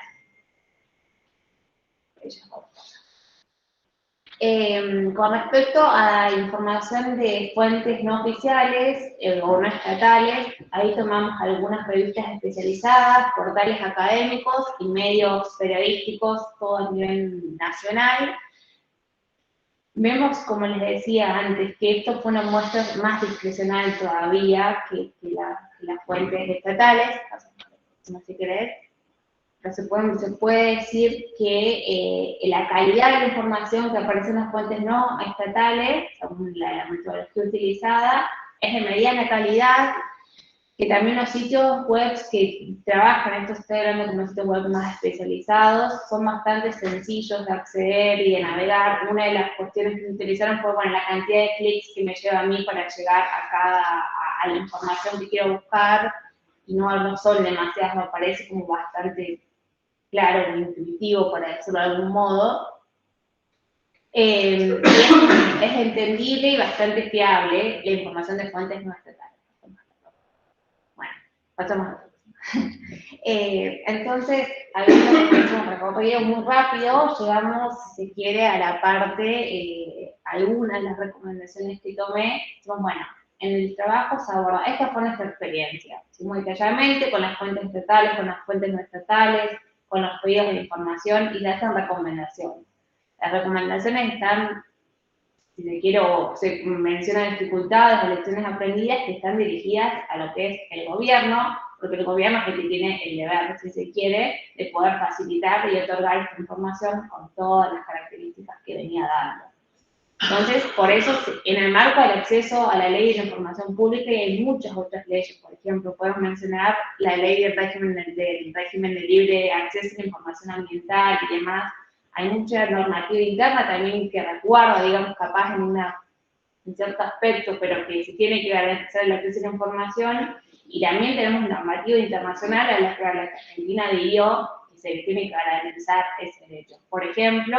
Con respecto a la información de fuentes no oficiales o no estatales, ahí tomamos algunas revistas especializadas, portales académicos y medios periodísticos, todo a nivel nacional. Vemos, como les decía antes, que esto fue una muestra más discrecional todavía que las fuentes estatales, no sé qué leer. Pero se puede decir que la calidad de la información que aparece en las fuentes no estatales, según la metodología utilizada, es de mediana calidad, que también los sitios web que trabajan, estos estoy hablando de unos sitios web más especializados, son bastante sencillos de acceder y de navegar. Una de las cuestiones que se utilizaron fue, bueno, la cantidad de clics que me lleva a mí para llegar a la información que quiero buscar, y no son demasiadas, me parece como bastante claro, intuitivo, para decirlo de algún modo. Es entendible y bastante fiable la información de fuentes no estatales. Bueno, pasamos a entonces, habiendo un recorrido muy rápido, llegamos, si se quiere, a la parte, algunas de las recomendaciones que tomé. Bueno, en el trabajo se aborda, esta fue nuestra experiencia, muy detalladamente, con las fuentes estatales, con las fuentes no estatales, con los pedidos de información, y le hacen recomendaciones. Las recomendaciones están, si se quiere, se mencionan dificultades o lecciones aprendidas que están dirigidas a lo que es el gobierno, porque el gobierno es el que tiene el deber, si se quiere, de poder facilitar y otorgar esta información con todas las características que venía dando. Entonces, por eso, en el marco del acceso a la ley de la información pública, y hay muchas otras leyes, por ejemplo, podemos mencionar la ley del régimen de libre acceso a la información ambiental y demás. Hay mucha normativa interna también que resguarda, digamos, capaz en cierto aspecto, pero que se tiene que garantizar el acceso a la información. Y también tenemos normativa internacional a la que Argentina adhirió, que se tiene que garantizar ese derecho. Por ejemplo,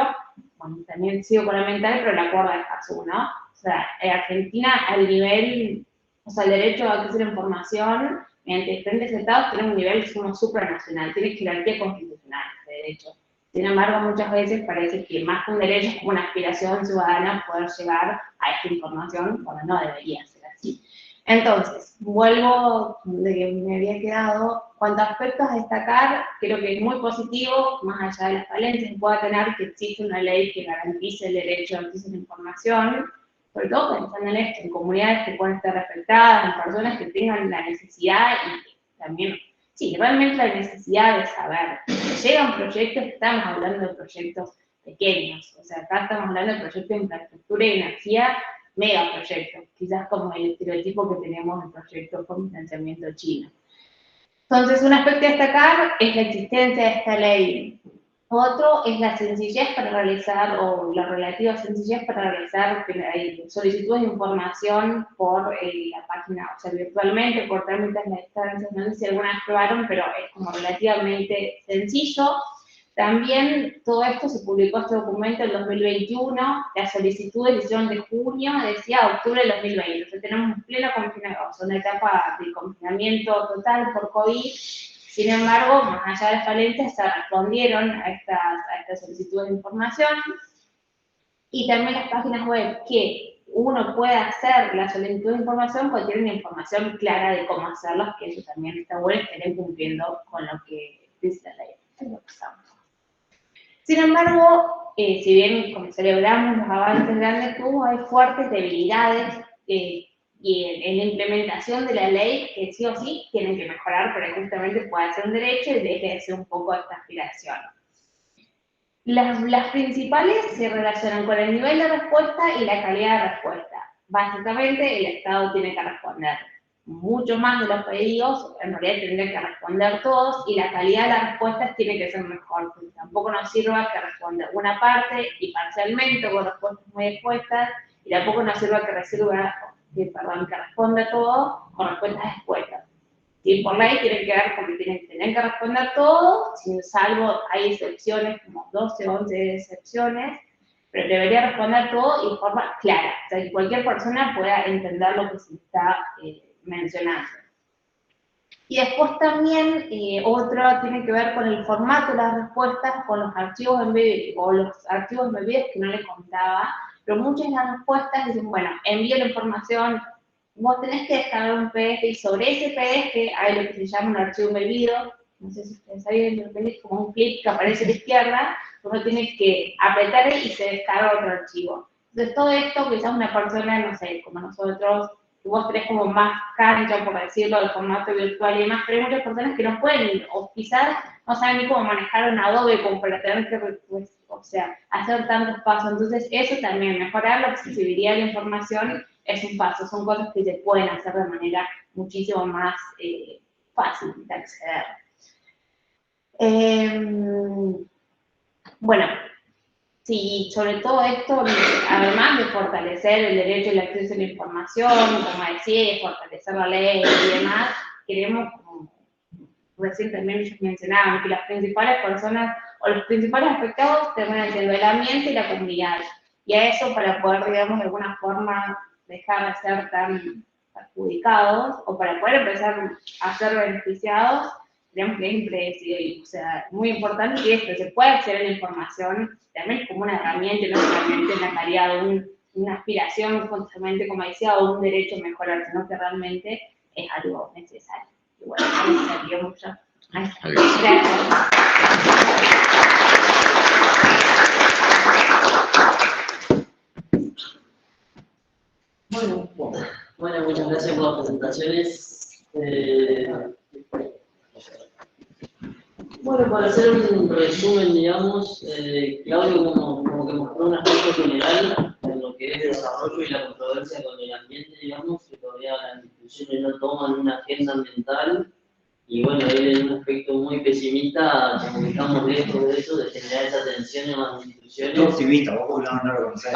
bueno, también sigo con la ambiental, pero la acuerdo de Escazú, ¿no? O sea, Argentina al nivel, o sea, el derecho a acceso a la información mediante diferentes estados tiene un nivel como supranacional, tiene jerarquía constitucional de derecho. Sin embargo, muchas veces parece que más que un derecho es como una aspiración ciudadana poder llegar a esta información cuando no debería ser así. Entonces, vuelvo de que me había quedado. Cuanto a aspectos a destacar, creo que es muy positivo, más allá de las falencias que pueda tener, que existe una ley que garantice el derecho al acceso a la información, sobre todo pensando en esto, en comunidades que pueden estar afectadas, en personas que tengan la necesidad y también, sí, realmente la necesidad de saber. Llegan proyectos, estamos hablando de proyectos pequeños, o sea, acá estamos hablando de proyectos de infraestructura y energía, megaproyectos, quizás como el estereotipo que tenemos en proyectos con financiamiento chino. Entonces, un aspecto a destacar es la existencia de esta ley. Otro es la sencillez para realizar, o la relativa sencillez para realizar solicitudes de información por la página, o sea, virtualmente, por trámites de instancias, no sé si algunas probaron, pero es como relativamente sencillo. También todo esto se publicó este documento en 2021, las solicitudes se hicieron de junio, decía octubre del 2020, o sea, tenemos un pleno confinamiento, o sea, una etapa de confinamiento total por COVID. Sin embargo, más allá de las falencias, se respondieron a estas solicitudes de información, y también las páginas web que uno puede hacer la solicitud de información contienen una información clara de cómo hacerlas, que eso también está bueno, estén cumpliendo con lo que dice la ley. Sin embargo, si bien como celebramos los avances grandes que hubo, hay fuertes debilidades y en la implementación de la ley que sí o sí tienen que mejorar para que justamente pueda ser un derecho y deje de ser un poco esta aspiración. Las principales se relacionan con el nivel de respuesta y la calidad de respuesta. Básicamente, el Estado tiene que responder mucho más de los pedidos, en realidad tendría que responder todos, y la calidad de las respuestas tiene que ser mejor, porque tampoco nos sirva que responda una parte y parcialmente con respuestas muy expuestas, y tampoco nos sirva que responda todo con respuestas expuestas. Y por ley tienen que ver porque tienen que responder todo, sin salvo hay excepciones, como 12 o 11 excepciones, pero debería responder todo y de forma clara, o sea, que cualquier persona pueda entender lo que se está mencionando. Y después también otro tiene que ver con el formato de las respuestas, con los archivos embebidos, o los archivos embebidos que no les contaba, pero muchas de las respuestas dicen, bueno, envío la información, vos tenés que descargar un PDF y sobre ese PDF hay lo que se llama un archivo embebido, no sé si ustedes saben, de repente es como un clip que aparece a la izquierda, uno tiene que apretar y se descarga otro archivo. Entonces todo esto quizás una persona, no sé, como nosotros, vos tenés como más cancha, por decirlo, del formato virtual y demás, pero hay muchas personas que no pueden, o quizás no saben ni cómo manejar un Adobe como para tener que, pues, o sea, hacer tantos pasos. Entonces, eso también, mejorar la accesibilidad de la información es un paso, son cosas que se pueden hacer de manera muchísimo más fácil de acceder. Bueno, sí, sobre todo esto, además de fortalecer el derecho al acceso a la información, como decía, fortalecer la ley y demás, queremos, como recién también ellos mencionaban, que las principales personas o los principales afectados terminan siendo el ambiente y la comunidad. Y a eso, para poder, digamos, de alguna forma dejar de ser tan perjudicados o para poder empezar a ser beneficiados, digamos que es impredecible, o sea, muy importante que esto, se pueda acceder a la información también como una herramienta, no solamente la calidad de una aspiración constantemente, como decía, o un derecho a mejorar, sino que realmente es algo necesario. Y bueno, eso sería mucho. Gracias. Bueno, muchas gracias por las presentaciones. Bueno, para hacer un resumen, digamos, Claudio como que mostró un aspecto general en lo que es el desarrollo y la controversia con el ambiente, digamos, que todavía las instituciones no toman una agenda ambiental, y bueno, él en un aspecto muy pesimista, como que estamos lejos de eso, de generar esa tensión en las instituciones. Yo optimista, vos no lo conocés.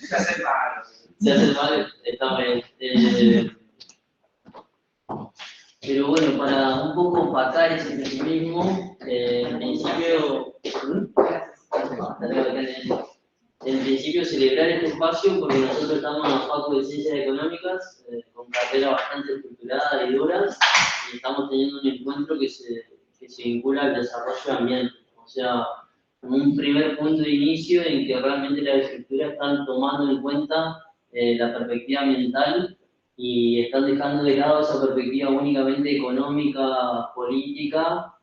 Se hace mal. Se hace mal, está bien. Pero bueno, para un poco opacar ese pesimismo, en principio celebrar este espacio porque nosotros estamos en la Facu de Ciencias Económicas, con carrera bastante estructurada y duras, y estamos teniendo un encuentro que se vincula al desarrollo ambiente. O sea, como un primer punto de inicio en que realmente las estructuras están tomando en cuenta la perspectiva ambiental y están dejando de lado esa perspectiva únicamente económica, política,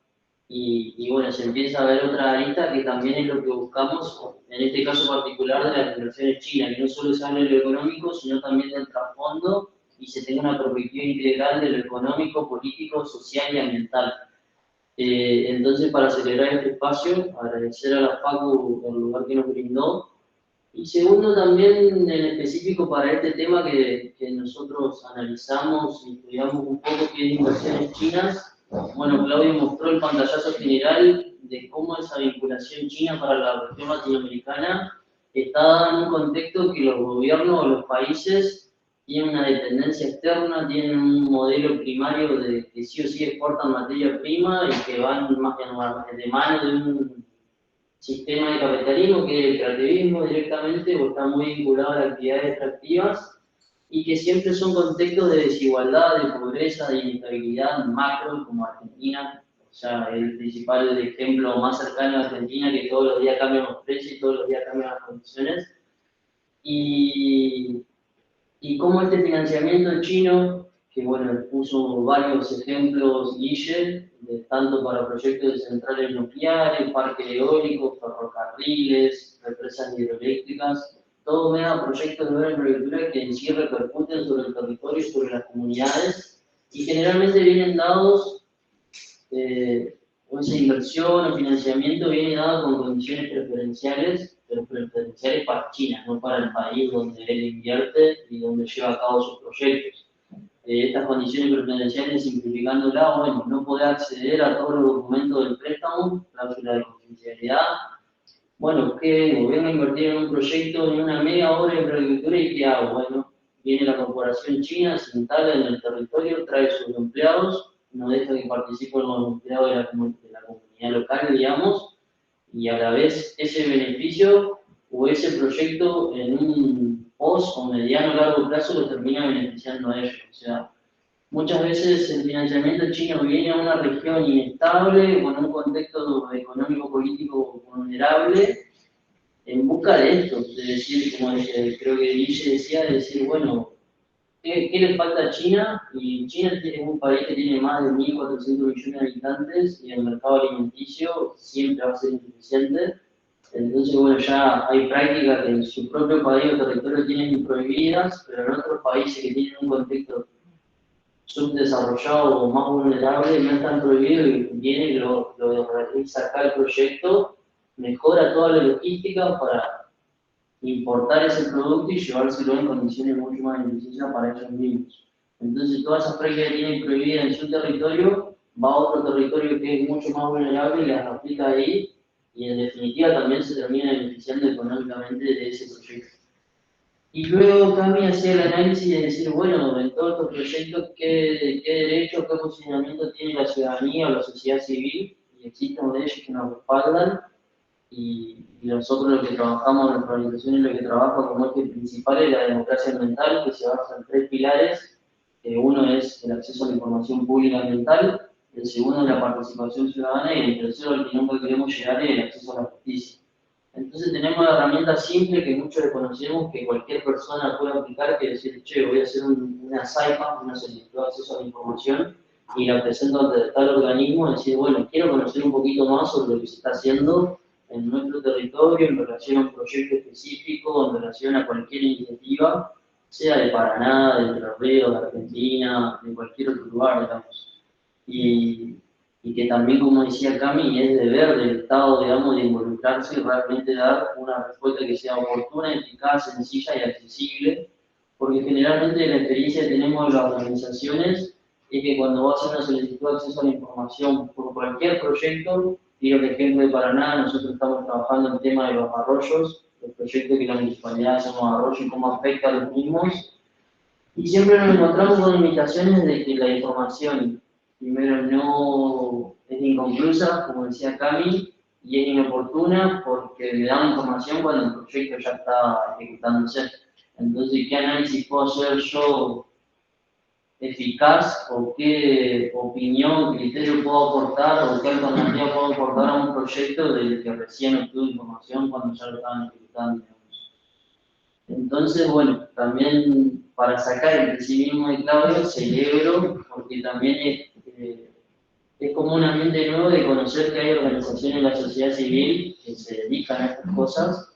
y bueno, se empieza a ver otra arista que también es lo que buscamos, en este caso particular de las inversiones chinas, que no solo se hable de lo económico, sino también del trasfondo y se tenga una perspectiva integral de lo económico, político, social y ambiental. Entonces, para celebrar este espacio, agradecer a la Facu por el lugar que nos brindó. Y segundo, también en específico para este tema que nosotros analizamos y estudiamos un poco, que es inversiones chinas. Bueno, Claudio mostró el pantallazo general de cómo esa vinculación china para la región latinoamericana está dada en un contexto que los gobiernos o los países tienen una dependencia externa, tienen un modelo primario de que sí o sí exportan materia prima y que van más de mano de un sistema de capitalismo que es el extractivismo directamente o está muy vinculado a las actividades extractivas y que siempre son contextos de desigualdad, de pobreza, de inestabilidad macro como Argentina. O sea, el principal ejemplo más cercano a Argentina, que todos los días cambian los precios y todos los días cambian las condiciones. Y cómo este financiamiento chino, que bueno, puso varios ejemplos Guille, tanto para proyectos de centrales nucleares, parques eólicos, ferrocarriles, represas hidroeléctricas, todo mega proyectos de nueva infraestructura que en sí repercuten sobre el territorio y sobre las comunidades, y generalmente vienen dados, o esa inversión o financiamiento viene dado con condiciones preferenciales, pero preferenciales para China, no para el país donde él invierte y donde lleva a cabo sus proyectos. Estas condiciones preferenciales, simplificándola, bueno, no poder acceder a todos los documentos del préstamo, cláusula de confidencialidad. Bueno, ¿qué vengo? Vengo a invertir en un proyecto, en una mega obra de infraestructura y ¿qué hago? Bueno, viene la corporación china, se instala en el territorio, trae sus empleados, no deja que participen los empleados de la comunidad local, digamos, y a la vez ese beneficio o ese proyecto en un post o mediano o largo plazo lo termina beneficiando a ellos. O sea, muchas veces el financiamiento chino viene a una región inestable, con un contexto económico-político vulnerable, en busca de esto, de decir, como creo que Guille decía, de decir, bueno, ¿qué le falta a China? Y China es un país que tiene más de 1.400 millones de habitantes y el mercado alimenticio siempre va a ser insuficiente. Entonces, bueno, ya hay prácticas que en su propio país o territorio tienen prohibidas, pero en otros países que tienen un contexto subdesarrollado o más vulnerable no están prohibidos y viene y lo realiza acá el proyecto, mejora toda la logística para importar ese producto y llevárselo en condiciones mucho más beneficiosas para ellos mismos. Entonces, todas esas prácticas que tienen prohibidas en su territorio, va a otro territorio que es mucho más vulnerable y las aplica ahí, y en definitiva también se termina beneficiando económicamente de ese proyecto. Y luego Cami hacía el análisis de decir, bueno, en todos estos proyectos, ¿qué derechos, qué posicionamiento tiene la ciudadanía o la sociedad civil? Y existen de ellos que nos respaldan, y nosotros lo que trabajamos, nuestra organización es lo que trabaja como eje principal es la democracia ambiental, que se basa en 3 pilares. Uno es el acceso a la información pública ambiental, el segundo es la participación ciudadana y el tercero, al que nunca queremos llegar, es el acceso a la justicia. Entonces tenemos una herramienta simple que muchos desconocemos, que cualquier persona puede aplicar, que es decir, che, voy a hacer una SAIPA, una solicitud de acceso a la información, y la presento ante tal organismo, y decir, bueno, quiero conocer un poquito más sobre lo que se está haciendo en nuestro territorio, en relación a un proyecto específico, en relación a cualquier iniciativa, sea de Paraná, de Entre Ríos, de Argentina, de cualquier otro lugar, digamos. Y que también, como decía Cami, es deber del Estado, digamos, de involucrarse y realmente dar una respuesta que sea oportuna, eficaz, sencilla y accesible, porque generalmente la experiencia que tenemos de las organizaciones es que cuando vas a hacer una solicitud de acceso a la información por cualquier proyecto, tiro el ejemplo de Paraná, nosotros estamos trabajando en el tema de los arroyos, los proyectos que la municipalidad hace con arroyos y cómo afecta a los mismos, y siempre nos encontramos con limitaciones de que la información, primero, no es inconclusa, como decía Cami, y es inoportuna porque le dan información cuando el proyecto ya está ejecutándose. Entonces, ¿qué análisis puedo hacer yo eficaz o qué opinión, criterio puedo aportar o qué alternativa puedo aportar a un proyecto del que recién obtuve información cuando ya lo estaban ejecutando? Entonces, bueno, también para sacar el pesimismo de Claudio, celebro, porque también es como un ambiente nuevo de conocer que hay organizaciones en la sociedad civil que se dedican a estas cosas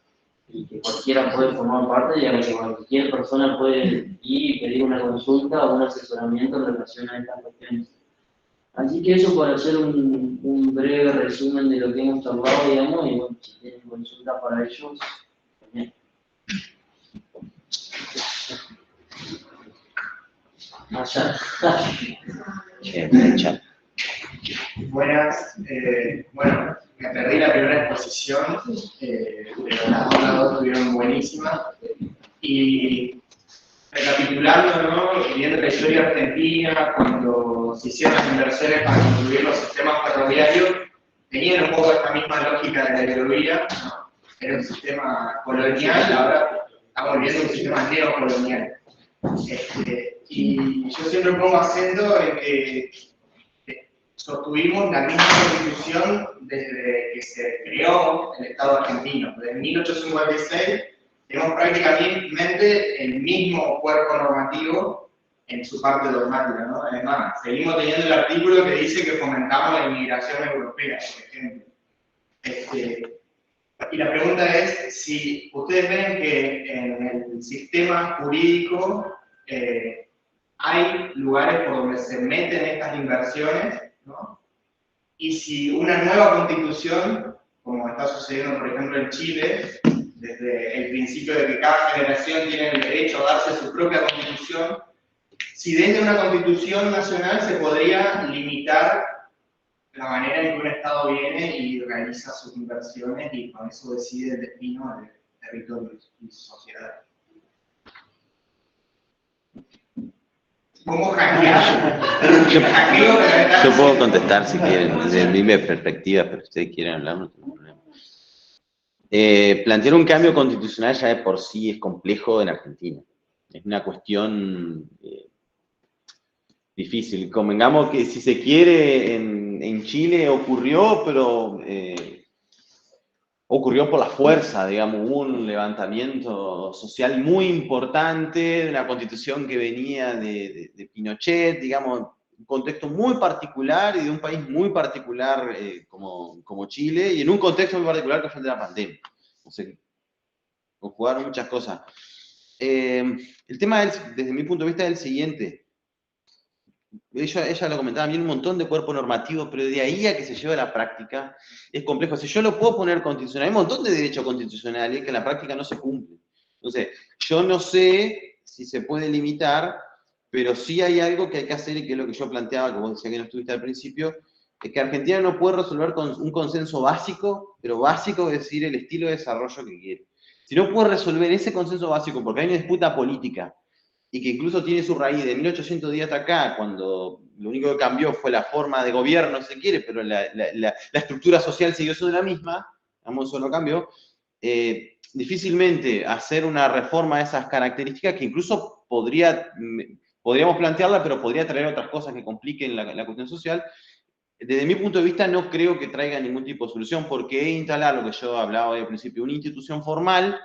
y que cualquiera puede formar parte, y que cualquier persona puede ir y pedir una consulta o un asesoramiento en relación a estas cuestiones. Así que eso por hacer un breve resumen de lo que hemos hablado, digamos, y bueno, si tienen consulta para ellos, también. Allá. Buenas, bueno, me perdí la primera exposición, pero las otras dos estuvieron buenísimas. Y recapitulando, ¿no? Viendo la historia argentina, cuando se hicieron las inversiones para construir los sistemas ferroviarios, tenían un poco esta misma lógica de la hidrovía, ¿no? Era un sistema colonial, ahora estamos viendo un sistema neocolonial. Y yo siempre pongo acento en que sostuvimos la misma constitución desde que se creó el Estado argentino. Desde 1856 tenemos prácticamente el mismo cuerpo normativo en su parte dogmática, ¿no? Además, seguimos teniendo el artículo que dice que fomentamos la inmigración europea, por ejemplo. Y la pregunta es si ustedes ven que en el sistema jurídico hay lugares por donde se meten estas inversiones, ¿no? Y si una nueva constitución, como está sucediendo por ejemplo en Chile, desde el principio de que cada generación tiene el derecho a darse su propia constitución, si desde una constitución nacional se podría limitar la manera en que un Estado viene y realiza sus inversiones y con eso decide el destino de territorios y sociedades. ¿Cómo hackear? Yo puedo contestar si quieren, desde mi perspectiva, pero si ustedes quieren hablar, no tengo problema. Plantear un cambio constitucional ya de por sí es complejo en Argentina. Es una cuestión difícil. Convengamos que si se quiere, en Chile ocurrió, pero ocurrió por la fuerza, digamos, hubo un levantamiento social muy importante, de una constitución que venía de Pinochet, digamos, un contexto muy particular y de un país muy particular como Chile, y en un contexto muy particular que fue el de la pandemia. O sea, conjugaron muchas cosas. El tema, desde mi punto de vista, es el siguiente. Ella lo comentaba, había un montón de cuerpo normativo, pero de ahí a que se lleve a la práctica es complejo. Si yo lo puedo poner constitucional, hay un montón de derechos constitucionales que en la práctica no se cumplen. Entonces, yo no sé si se puede limitar, pero sí hay algo que hay que hacer, y que es lo que yo planteaba, como decía que no estuviste al principio, es que Argentina no puede resolver con un consenso básico, pero básico es decir, el estilo de desarrollo que quiere. Si no puede resolver ese consenso básico, porque hay una disputa política, y que incluso tiene su raíz de 1810 hasta acá, cuando lo único que cambió fue la forma de gobierno, si se quiere, pero la estructura social siguió siendo la misma, digamos, eso no cambió, difícilmente hacer una reforma de esas características, que incluso podríamos plantearla, pero podría traer otras cosas que compliquen la cuestión social. Desde mi punto de vista no creo que traiga ningún tipo de solución, porque es instalar lo que yo hablaba al principio, una institución formal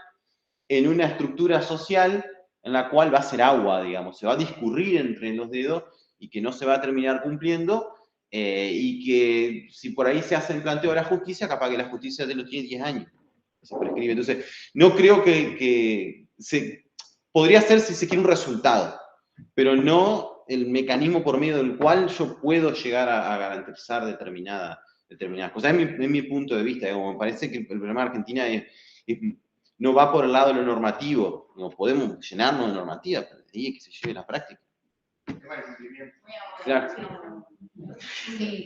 en una estructura social en la cual va a ser agua, digamos, se va a discurrir entre los dedos y que no se va a terminar cumpliendo, y que si por ahí se hace el planteo de la justicia, capaz que la justicia te lo tiene 10 años, se prescribe. Entonces, no creo que podría ser, si se quiere, un resultado, pero no el mecanismo por medio del cual yo puedo llegar a garantizar determinadas cosas. Es mi punto de vista, me parece que el problema de Argentina no va por el lado de lo normativo, no podemos llenarnos de normativa, pero de ahí que se lleve a la práctica. Claro. Sí,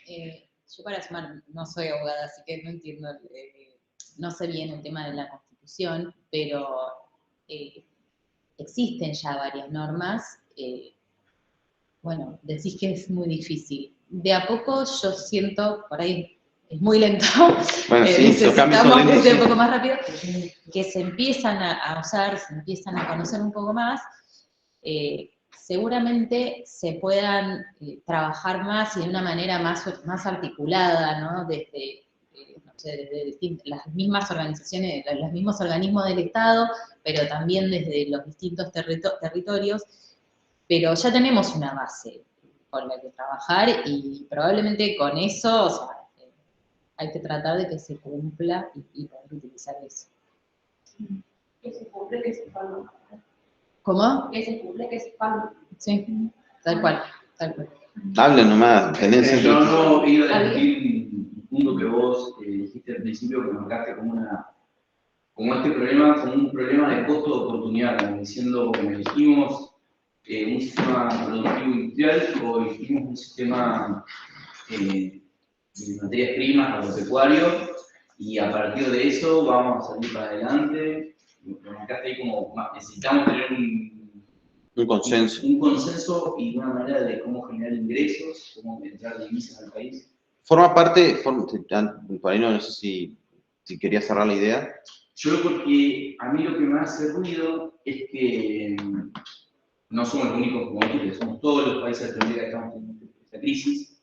yo para sumar, no soy abogada, así que no entiendo, no sé bien el tema de la Constitución, pero existen ya varias normas. Bueno, decís que es muy difícil. De a poco yo siento, por ahí es muy lento, bueno, sí, necesitamos que sea un poco más rápido, que se empiezan a usar, se empiezan a conocer un poco más, seguramente se puedan trabajar más y de una manera más articulada, ¿no? Desde las mismas organizaciones, los mismos organismos del Estado, pero también desde los distintos territorios, pero ya tenemos una base con la que trabajar y probablemente con eso, o sea, hay que tratar de que se cumpla y poder utilizar eso. Que se cumple, que se palma. ¿Cómo? Que se cumple, que se palma. Sí, tal cual, tal cual. Hablen nomás, tendencia. Yo no iba a discutir un punto que vos dijiste al principio, que marcaste como este problema, como un problema de costo de oportunidad, como diciendo, como elegimos un sistema productivo industrial o elegimos un sistema de materias primas agropecuario, y a partir de eso vamos a salir para adelante. Lo marcaste ahí como necesitamos tener Un consenso. Un consenso y una manera de cómo generar ingresos, cómo entrar divisas al país. Forma parte, por ahí no sé si quería cerrar la idea. Yo porque a mí lo que me hace ruido es que no somos los únicos, como dije, somos todos los países de Latinoamérica que estamos en esta crisis.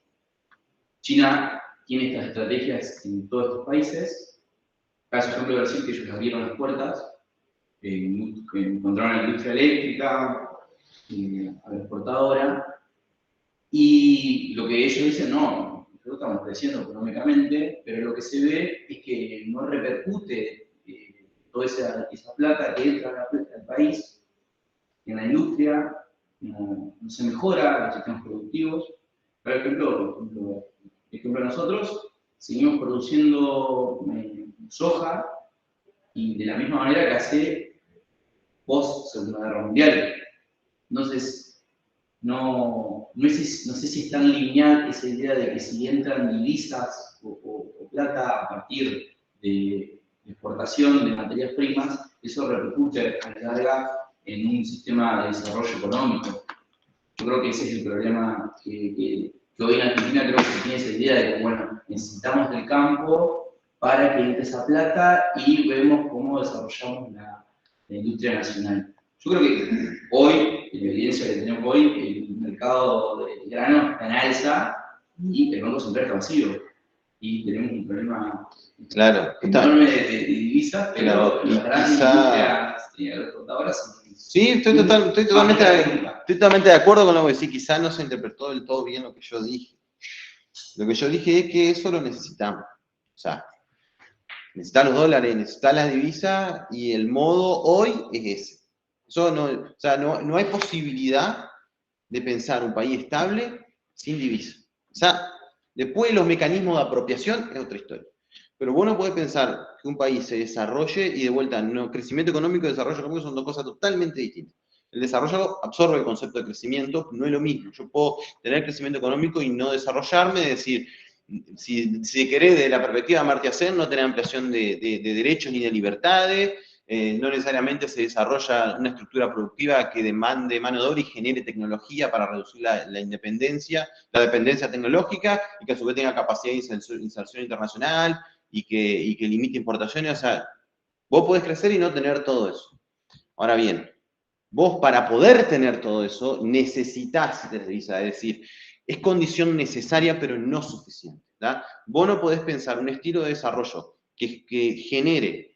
China tiene estas estrategias en todos estos países. Caso ejemplo de Brasil, que ellos abrieron las puertas, encontraron la industria eléctrica, a la exportadora, y lo que ellos dicen, no, nosotros estamos creciendo económicamente, pero lo que se ve es que no repercute toda esa plata que entra al país, en la industria, no se mejora los sistemas productivos. Por ejemplo, nosotros seguimos produciendo soja, y de la misma manera que hace post Segunda Guerra Mundial. Entonces, no sé si es tan lineal esa idea de que si entran divisas o plata a partir de exportación de materias primas, eso repercute a la larga en un sistema de desarrollo económico. Yo creo que ese es el problema que hoy en Argentina creo que se tiene esa idea de que, bueno, necesitamos del campo para que entre esa plata y vemos cómo desarrollamos la industria nacional. Yo creo que hoy, en la evidencia que tenemos hoy, el mercado de grano está en alza y el banco central está vacío. Y tenemos un problema enorme de divisas, pero las grandes industrias agroexportadoras. Sí, estoy totalmente de acuerdo con lo que decís. Quizá no se interpretó del todo bien lo que yo dije. Lo que yo dije es que eso lo necesitamos. O sea, necesitar los dólares, necesitar las divisas, y el modo hoy es ese. Eso no hay posibilidad de pensar un país estable sin divisa. O sea, después los mecanismos de apropiación es otra historia. Pero vos no podés pensar que un país se desarrolle y de vuelta, crecimiento económico y desarrollo económico son dos cosas totalmente distintas. El desarrollo absorbe el concepto de crecimiento, no es lo mismo. Yo puedo tener crecimiento económico y no desarrollarme, es decir, si querés, desde la perspectiva de Amartya Sen, no tener ampliación de derechos ni de libertades, no necesariamente se desarrolla una estructura productiva que demande mano de obra y genere tecnología para reducir la dependencia tecnológica, y que a su vez tenga capacidad de inserción internacional y que limite importaciones. O sea, vos podés crecer y no tener todo eso. Ahora bien, vos para poder tener todo eso necesitas divisa, es decir, es condición necesaria pero no suficiente. ¿Da? Vos no podés pensar un estilo de desarrollo que genere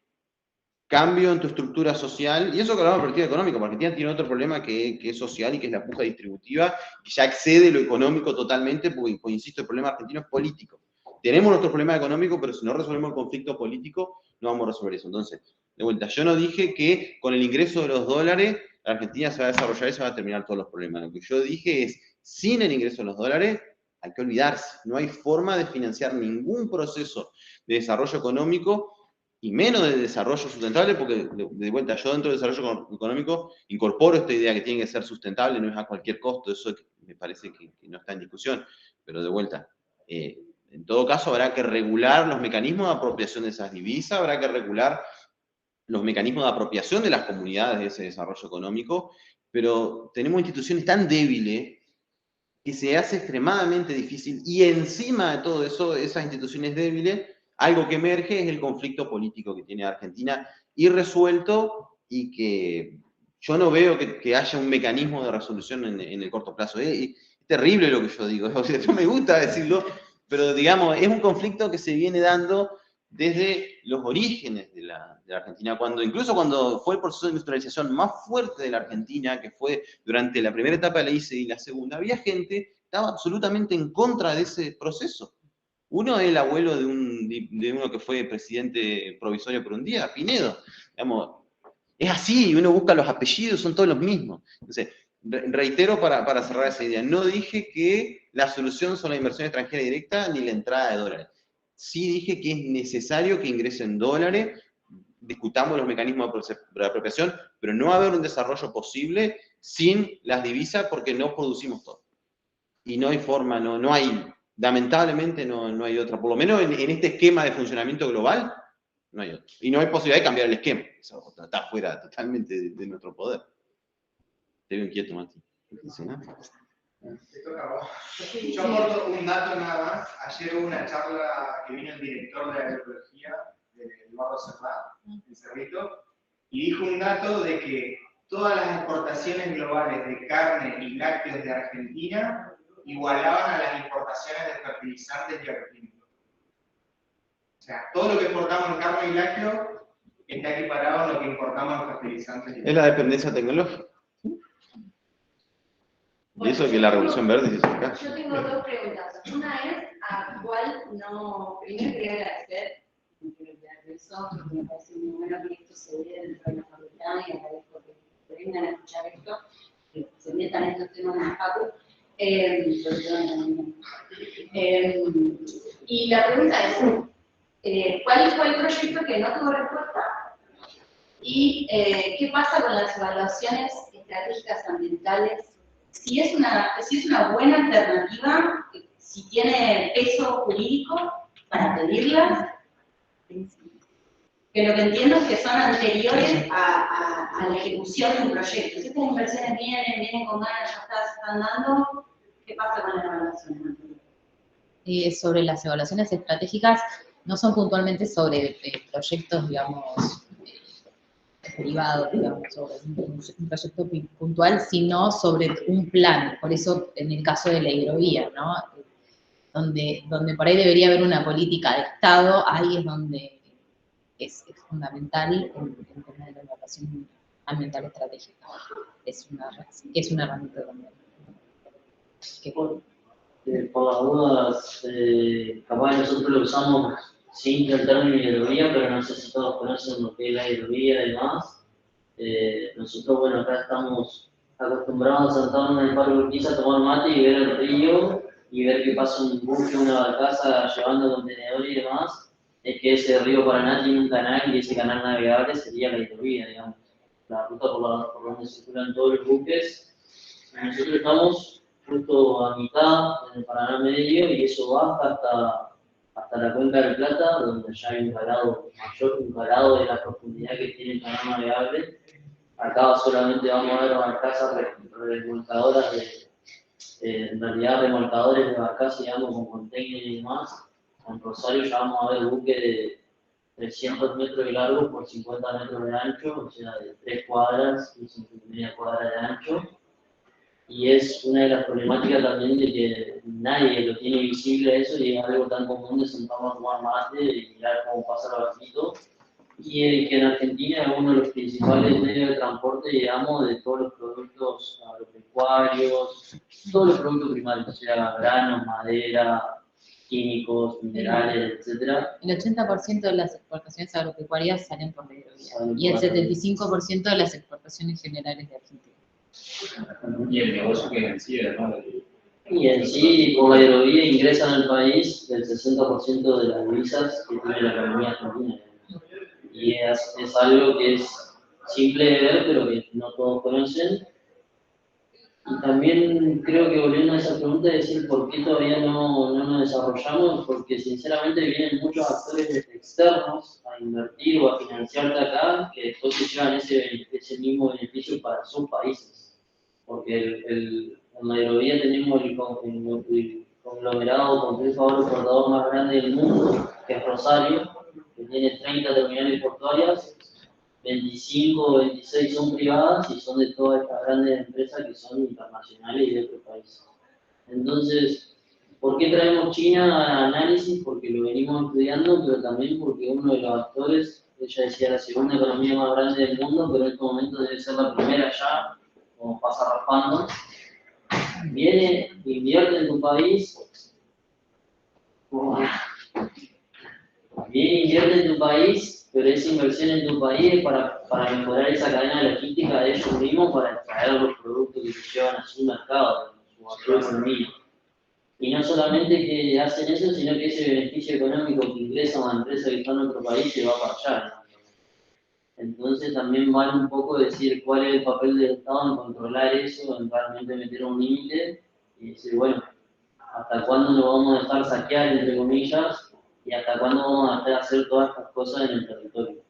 cambio en tu estructura social, y eso que hablamos de perspectiva económica, porque Argentina tiene otro problema que es social y que es la puja distributiva, que ya excede lo económico totalmente, porque insisto, el problema argentino es político. Tenemos nuestros problemas económicos, pero si no resolvemos el conflicto político, no vamos a resolver eso. Entonces, de vuelta, yo no dije que con el ingreso de los dólares, la Argentina se va a desarrollar y se va a terminar todos los problemas. Lo que yo dije es, sin el ingreso de los dólares, hay que olvidarse. No hay forma de financiar ningún proceso de desarrollo económico, y menos de desarrollo sustentable, porque de vuelta, yo dentro del desarrollo económico incorporo esta idea que tiene que ser sustentable, no es a cualquier costo. Eso me parece que no está en discusión, pero de vuelta, en todo caso habrá que regular los mecanismos de apropiación de esas divisas, habrá que regular los mecanismos de apropiación de las comunidades de ese desarrollo económico, pero tenemos instituciones tan débiles que se hace extremadamente difícil, y encima de todo eso, esas instituciones débiles, algo que emerge es el conflicto político que tiene Argentina irresuelto, y que yo no veo que haya un mecanismo de resolución en el corto plazo. Es terrible lo que yo digo, o sea, no me gusta decirlo, pero digamos, es un conflicto que se viene dando desde los orígenes de la la Argentina, incluso cuando fue el proceso de industrialización más fuerte de la Argentina, que fue durante la primera etapa de la ICE y la segunda, había gente que estaba absolutamente en contra de ese proceso. Uno es el abuelo de uno que fue presidente provisorio por un día, Pinedo. Digamos, es así, uno busca los apellidos, son todos los mismos. Entonces, reitero para cerrar esa idea, no dije que la solución son la inversión extranjera directa ni la entrada de dólares. Sí dije que es necesario que ingresen dólares, discutamos los mecanismos de apropiación, pero no va a haber un desarrollo posible sin las divisas porque no producimos todo. Y no hay forma, no hay, lamentablemente no hay otra, por lo menos en este esquema de funcionamiento global, no hay otra. Y no hay posibilidad de cambiar el esquema, eso está fuera totalmente de nuestro poder. Te veo inquieto, Mati. Te toca a vos. Yo aporto un dato nada más. Ayer hubo una charla que vino el director de agroecología de Eduardo Serrat, en Cerrito, y dijo un dato de que todas las exportaciones globales de carne y lácteos de Argentina igualaban a las importaciones de fertilizantes y agroquímicos. O sea, todo lo que exportamos en carne y lácteos está equiparado a lo que importamos en fertilizantes. Es la dependencia tecnológica. Y eso que la Revolución Verde se hizo acá. Yo tengo dos preguntas. Una es, primero quería agradecer, eso, porque me parece muy bueno que esto se dé dentro de la facultad y agradezco que vengan a escuchar esto, que se metan estos temas en la facu. Y la pregunta es, ¿cuál fue el proyecto que no tuvo respuesta? ¿Y qué pasa con las evaluaciones estratégicas ambientales? Si es una buena alternativa, si tiene peso jurídico para pedirlas, que lo que entiendo es que son anteriores a la ejecución de un proyecto. Si estas inversiones vienen con ganas, ya se están dando, ¿qué pasa con las evaluaciones? Sobre las evaluaciones estratégicas, no son puntualmente sobre proyectos, digamos, privados, digamos, sobre un proyecto puntual, sino sobre un plan. Por eso, en el caso de la hidrovía, ¿no? Donde por ahí debería haber una política de Estado, ahí es donde es fundamental el tema de la evaluación ambiental estratégica. Es una herramienta también. Por las dudas, capaz que nosotros lo usamos sin el término hidrovía, pero no sé si todos conocen lo que es la hidrovía y demás. Nosotros, bueno, acá estamos acostumbrados a sentarnos en el Parque Urquiza a tomar mate y ver el río y ver que pasa un buque, una barcaza llevando contenedores y demás. Es que ese río Paraná tiene un canal y ese canal navegable sería la hidrovía, digamos, la ruta por donde circulan todos los buques. Nosotros estamos justo a mitad en el Paraná medio y eso baja hasta la cuenca del Plata, donde ya hay un calado mayor, un calado de la profundidad que tiene el canal navegable. Acá solamente vamos a ver barcazas remolcadoras en realidad remolcadores de barcazas, digamos, con containers y demás. En Rosario ya vamos a ver buques de 300 metros de largo por 50 metros de ancho, o sea, de 3 cuadras y media cuadra de ancho. Y es una de las problemáticas también de que nadie lo tiene visible eso y es algo tan común de sentarnos a tomar mate y mirar cómo pasa el barquito. Y que en Argentina es uno de los principales medios de transporte, digamos, de todos los productos agropecuarios, todos los productos primarios, o sea, granos, madera, químicos, minerales, etc. El 80% de las exportaciones agropecuarias salen por la hidrovía y el 75% de las exportaciones generales de Argentina. Y el negocio que recibe, ¿no? Y en sí, por la hidrovía ingresan al país el 60% de las divisas que tiene la economía argentina. Y es algo que es simple de ver, pero que no todos conocen. Y también creo que volviendo a esa pregunta, decir por qué todavía no nos desarrollamos, porque sinceramente vienen muchos actores externos a invertir o a financiarte acá, que después se llevan ese mismo beneficio para sus países. Porque en la hidrovía tenemos el conglomerado complejo agroexportador más grande del mundo, que es Rosario, que tiene 30 terminales portuarias, 25 o 26 son privadas y son de todas estas grandes empresas que son internacionales y de otros países. Entonces, ¿por qué traemos China a análisis? Porque lo venimos estudiando, pero también porque uno de los actores ella decía la segunda economía más grande del mundo, pero en este momento debe ser la primera ya, como pasa raspando. Viene, invierte en tu país, viene, invierte en tu país, pero esa inversión en tu país es para mejorar esa cadena logística de ellos mismos, para extraer los productos que se llevan a su mercado, a su economía. Y no solamente que hacen eso, sino que ese beneficio económico que ingresa a una empresa que está en otro país se va para allá, ¿no? Entonces también vale un poco decir cuál es el papel del Estado en controlar eso, en realmente meter un límite y decir, bueno, hasta cuándo nos vamos a dejar saquear, entre comillas, y hasta cuándo vamos a dejar hacer todas estas cosas en el territorio.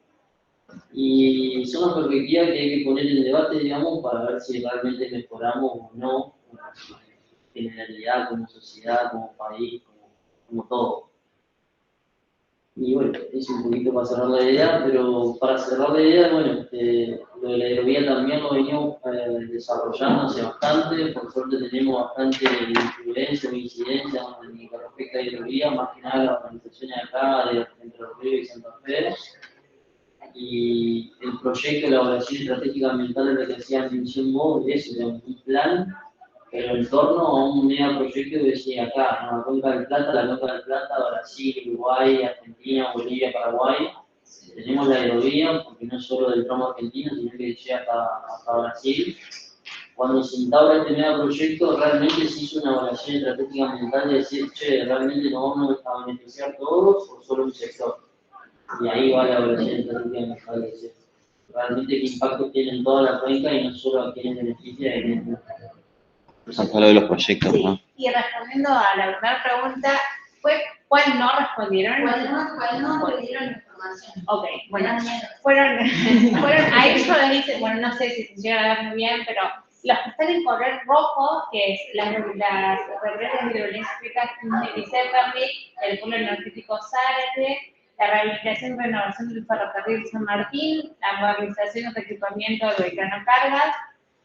Y son las perspectivas que hay que poner en debate, digamos, para ver si realmente mejoramos o no, en generalidad, como sociedad, como país, como todo. Y bueno, es un poquito para cerrar la idea, pero para cerrar la idea, bueno, lo de la hidrovía también lo venimos desarrollando hace bastante, por suerte tenemos bastante influencia o incidencia en lo que respecta a la hidrovía, más que nada las organizaciones acá, entre Los Ríos y Santa Fe, y el proyecto de elaboración estratégica ambiental de la que hacía mención vos, es un plan, pero en torno a un megaproyecto que decía acá, ¿no? La Cuenca del Plata, Brasil, Uruguay, Argentina, Bolivia, Paraguay. Tenemos la hidrovía, porque no es solo del tramo argentino, sino que llega hasta Brasil. Cuando se instaura este megaproyecto, realmente se hizo una evaluación estratégica ambiental de decir, che, ¿realmente nos vamos a beneficiar todos o solo un sector? Y ahí va la evaluación estratégica ambiental de decir, realmente qué impacto tiene en toda la cuenca y no solo a quienes beneficia de quienes. Por lo de los proyectos, Sí. ¿no? Y respondiendo a la primera pregunta, ¿cuál no respondieron? ¿Cuál no pidieron información? Ok, bueno, fueron ahí yo les hice, bueno, no sé si se llegan a ver muy bien, pero los que están en color rojo, que es las represas hidroeléctricas de Serramik, el polo energético Zárate, la rehabilitación y renovación del ferrocarril San Martín, la modernización y equipamiento del Belgrano Cargas,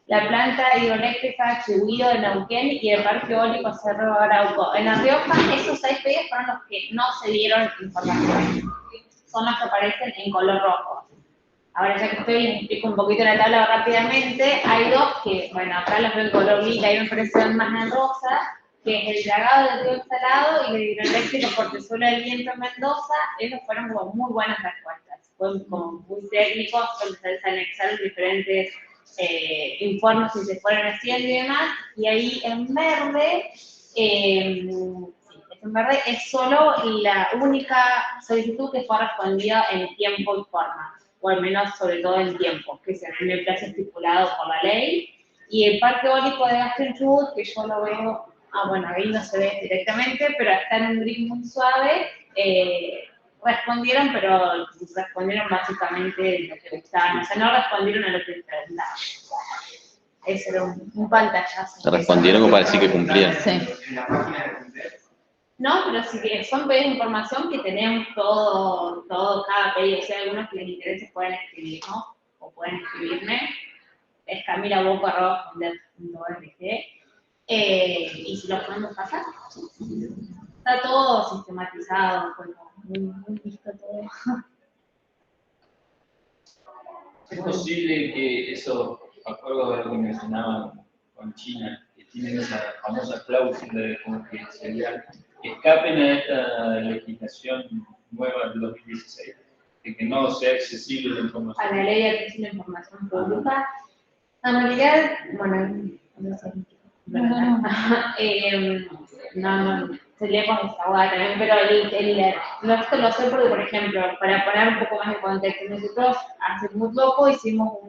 la planta hidroeléctrica Chubío de Neuquén y el parque eólico Cerro Arauco. En La Rioja, esos 6 pedidos fueron los que no se dieron información. Son los que aparecen en color rojo. Ahora ya que estoy, les explico un poquito la tabla rápidamente. Hay 2 que, bueno, acá los veo en color lila, hay una impresión más en rosa, que es el dragado del río Salado y el hidroeléctrico Portezuelo del Viento en Mendoza. Esos fueron como muy buenas respuestas. Fueron como muy técnicos, donde se anexaron diferentes informes que se fueron haciendo y demás. Y ahí en verde, en verde es solo la única solicitud que fue respondida en tiempo y forma, o al menos sobre todo en tiempo, que se tiene el plazo estipulado por la ley. Y el parque eólico de Gastelchubut, que yo lo veo, bueno, ahí no se ve directamente, pero está en un gris muy suave, respondieron, pero respondieron básicamente lo que estaban, o sea, no respondieron a lo que les preguntaban. Ese era un pantallazo. Respondieron como para decir que cumplían. Sí. No, pero si son pedidos de información que tenemos todo cada pedido, o sea, algunos que les interese pueden escribirnos o pueden escribirme. Es camila.boco@fundec.org. Y si los podemos pasar. Está todo sistematizado, muy listo todo. ¿Es posible que esos acuerdos que mencionaban con China, que tienen esa famosa cláusula de confidencialidad, escapen a esta legislación nueva del 2016, de que no sea accesible la información? A la ley de acceso a la información pública, en realidad, bueno, no sé. No, seríamos desahogar también, pero esto lo sé porque, por ejemplo, para poner un poco más de contexto, nosotros hace muy poco hicimos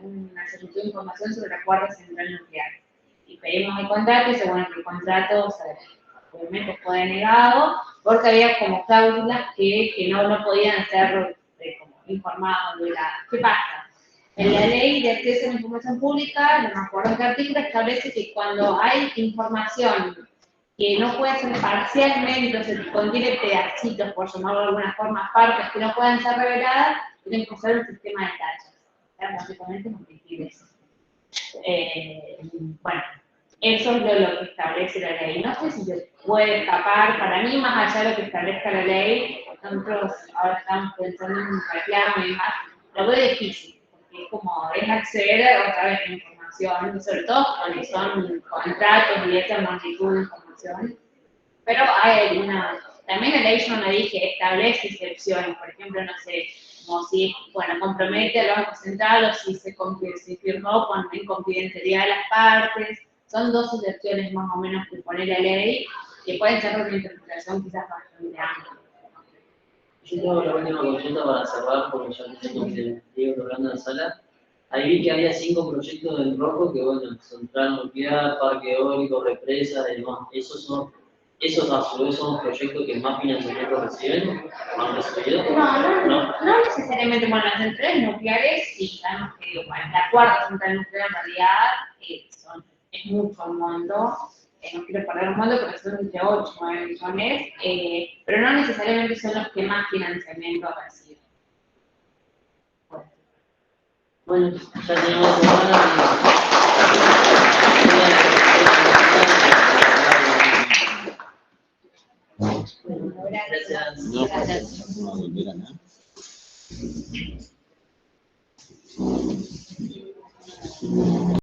una solicitud de información sobre la cuarta central nuclear y pedimos el contrato y según el contrato, obviamente fue denegado porque había como cláusulas que no podían ser como informadas de ¿qué pasa? En la ley de acceso a la información pública, no me acuerdo en qué artículo, establece que cuando hay información que no puede ser parcialmente, o se contiene pedacitos, por llamarlo de alguna forma, partes que no pueden ser reveladas, tienen que usar un sistema de tachas. Básicamente no permite eso. Bueno, eso es lo que establece la ley. No sé si se puede escapar, para mí, más allá de lo que establezca la ley, nosotros ahora estamos pensando en un reclamo y demás, lo veo difícil, porque es acceder otra vez a la información, y sobre todo cuando son contratos y esta magnitud de información. Pero hay algunas, también la ley, yo no dije, establece excepciones, por ejemplo, no sé, como si, compromete al Banco Central o si se firmó con inconfidencialidad de las partes. Son dos excepciones más o menos que pone la ley, que pueden ser una interpretación quizás bastante amplia. Yo tengo la última consulta para cerrar, porque ya tengo que seguir hablando en la sala. Ahí vi que había 5 proyectos en rojo, que bueno, central nuclear, parque eólico, represas y demás. ¿Esos a su vez son los proyectos que más financiamiento reciben? ¿Han recibido? No necesariamente, bueno, las centrales nucleares, sí, sabemos que la cuarta central nuclear en realidad es mucho el monto, no quiero perder el monto, pero son entre 8 y 9 millones, pero no necesariamente son los que más financiamiento reciben. Bueno, ya tenemos semana Gracias. No, Gracias. no, no, no.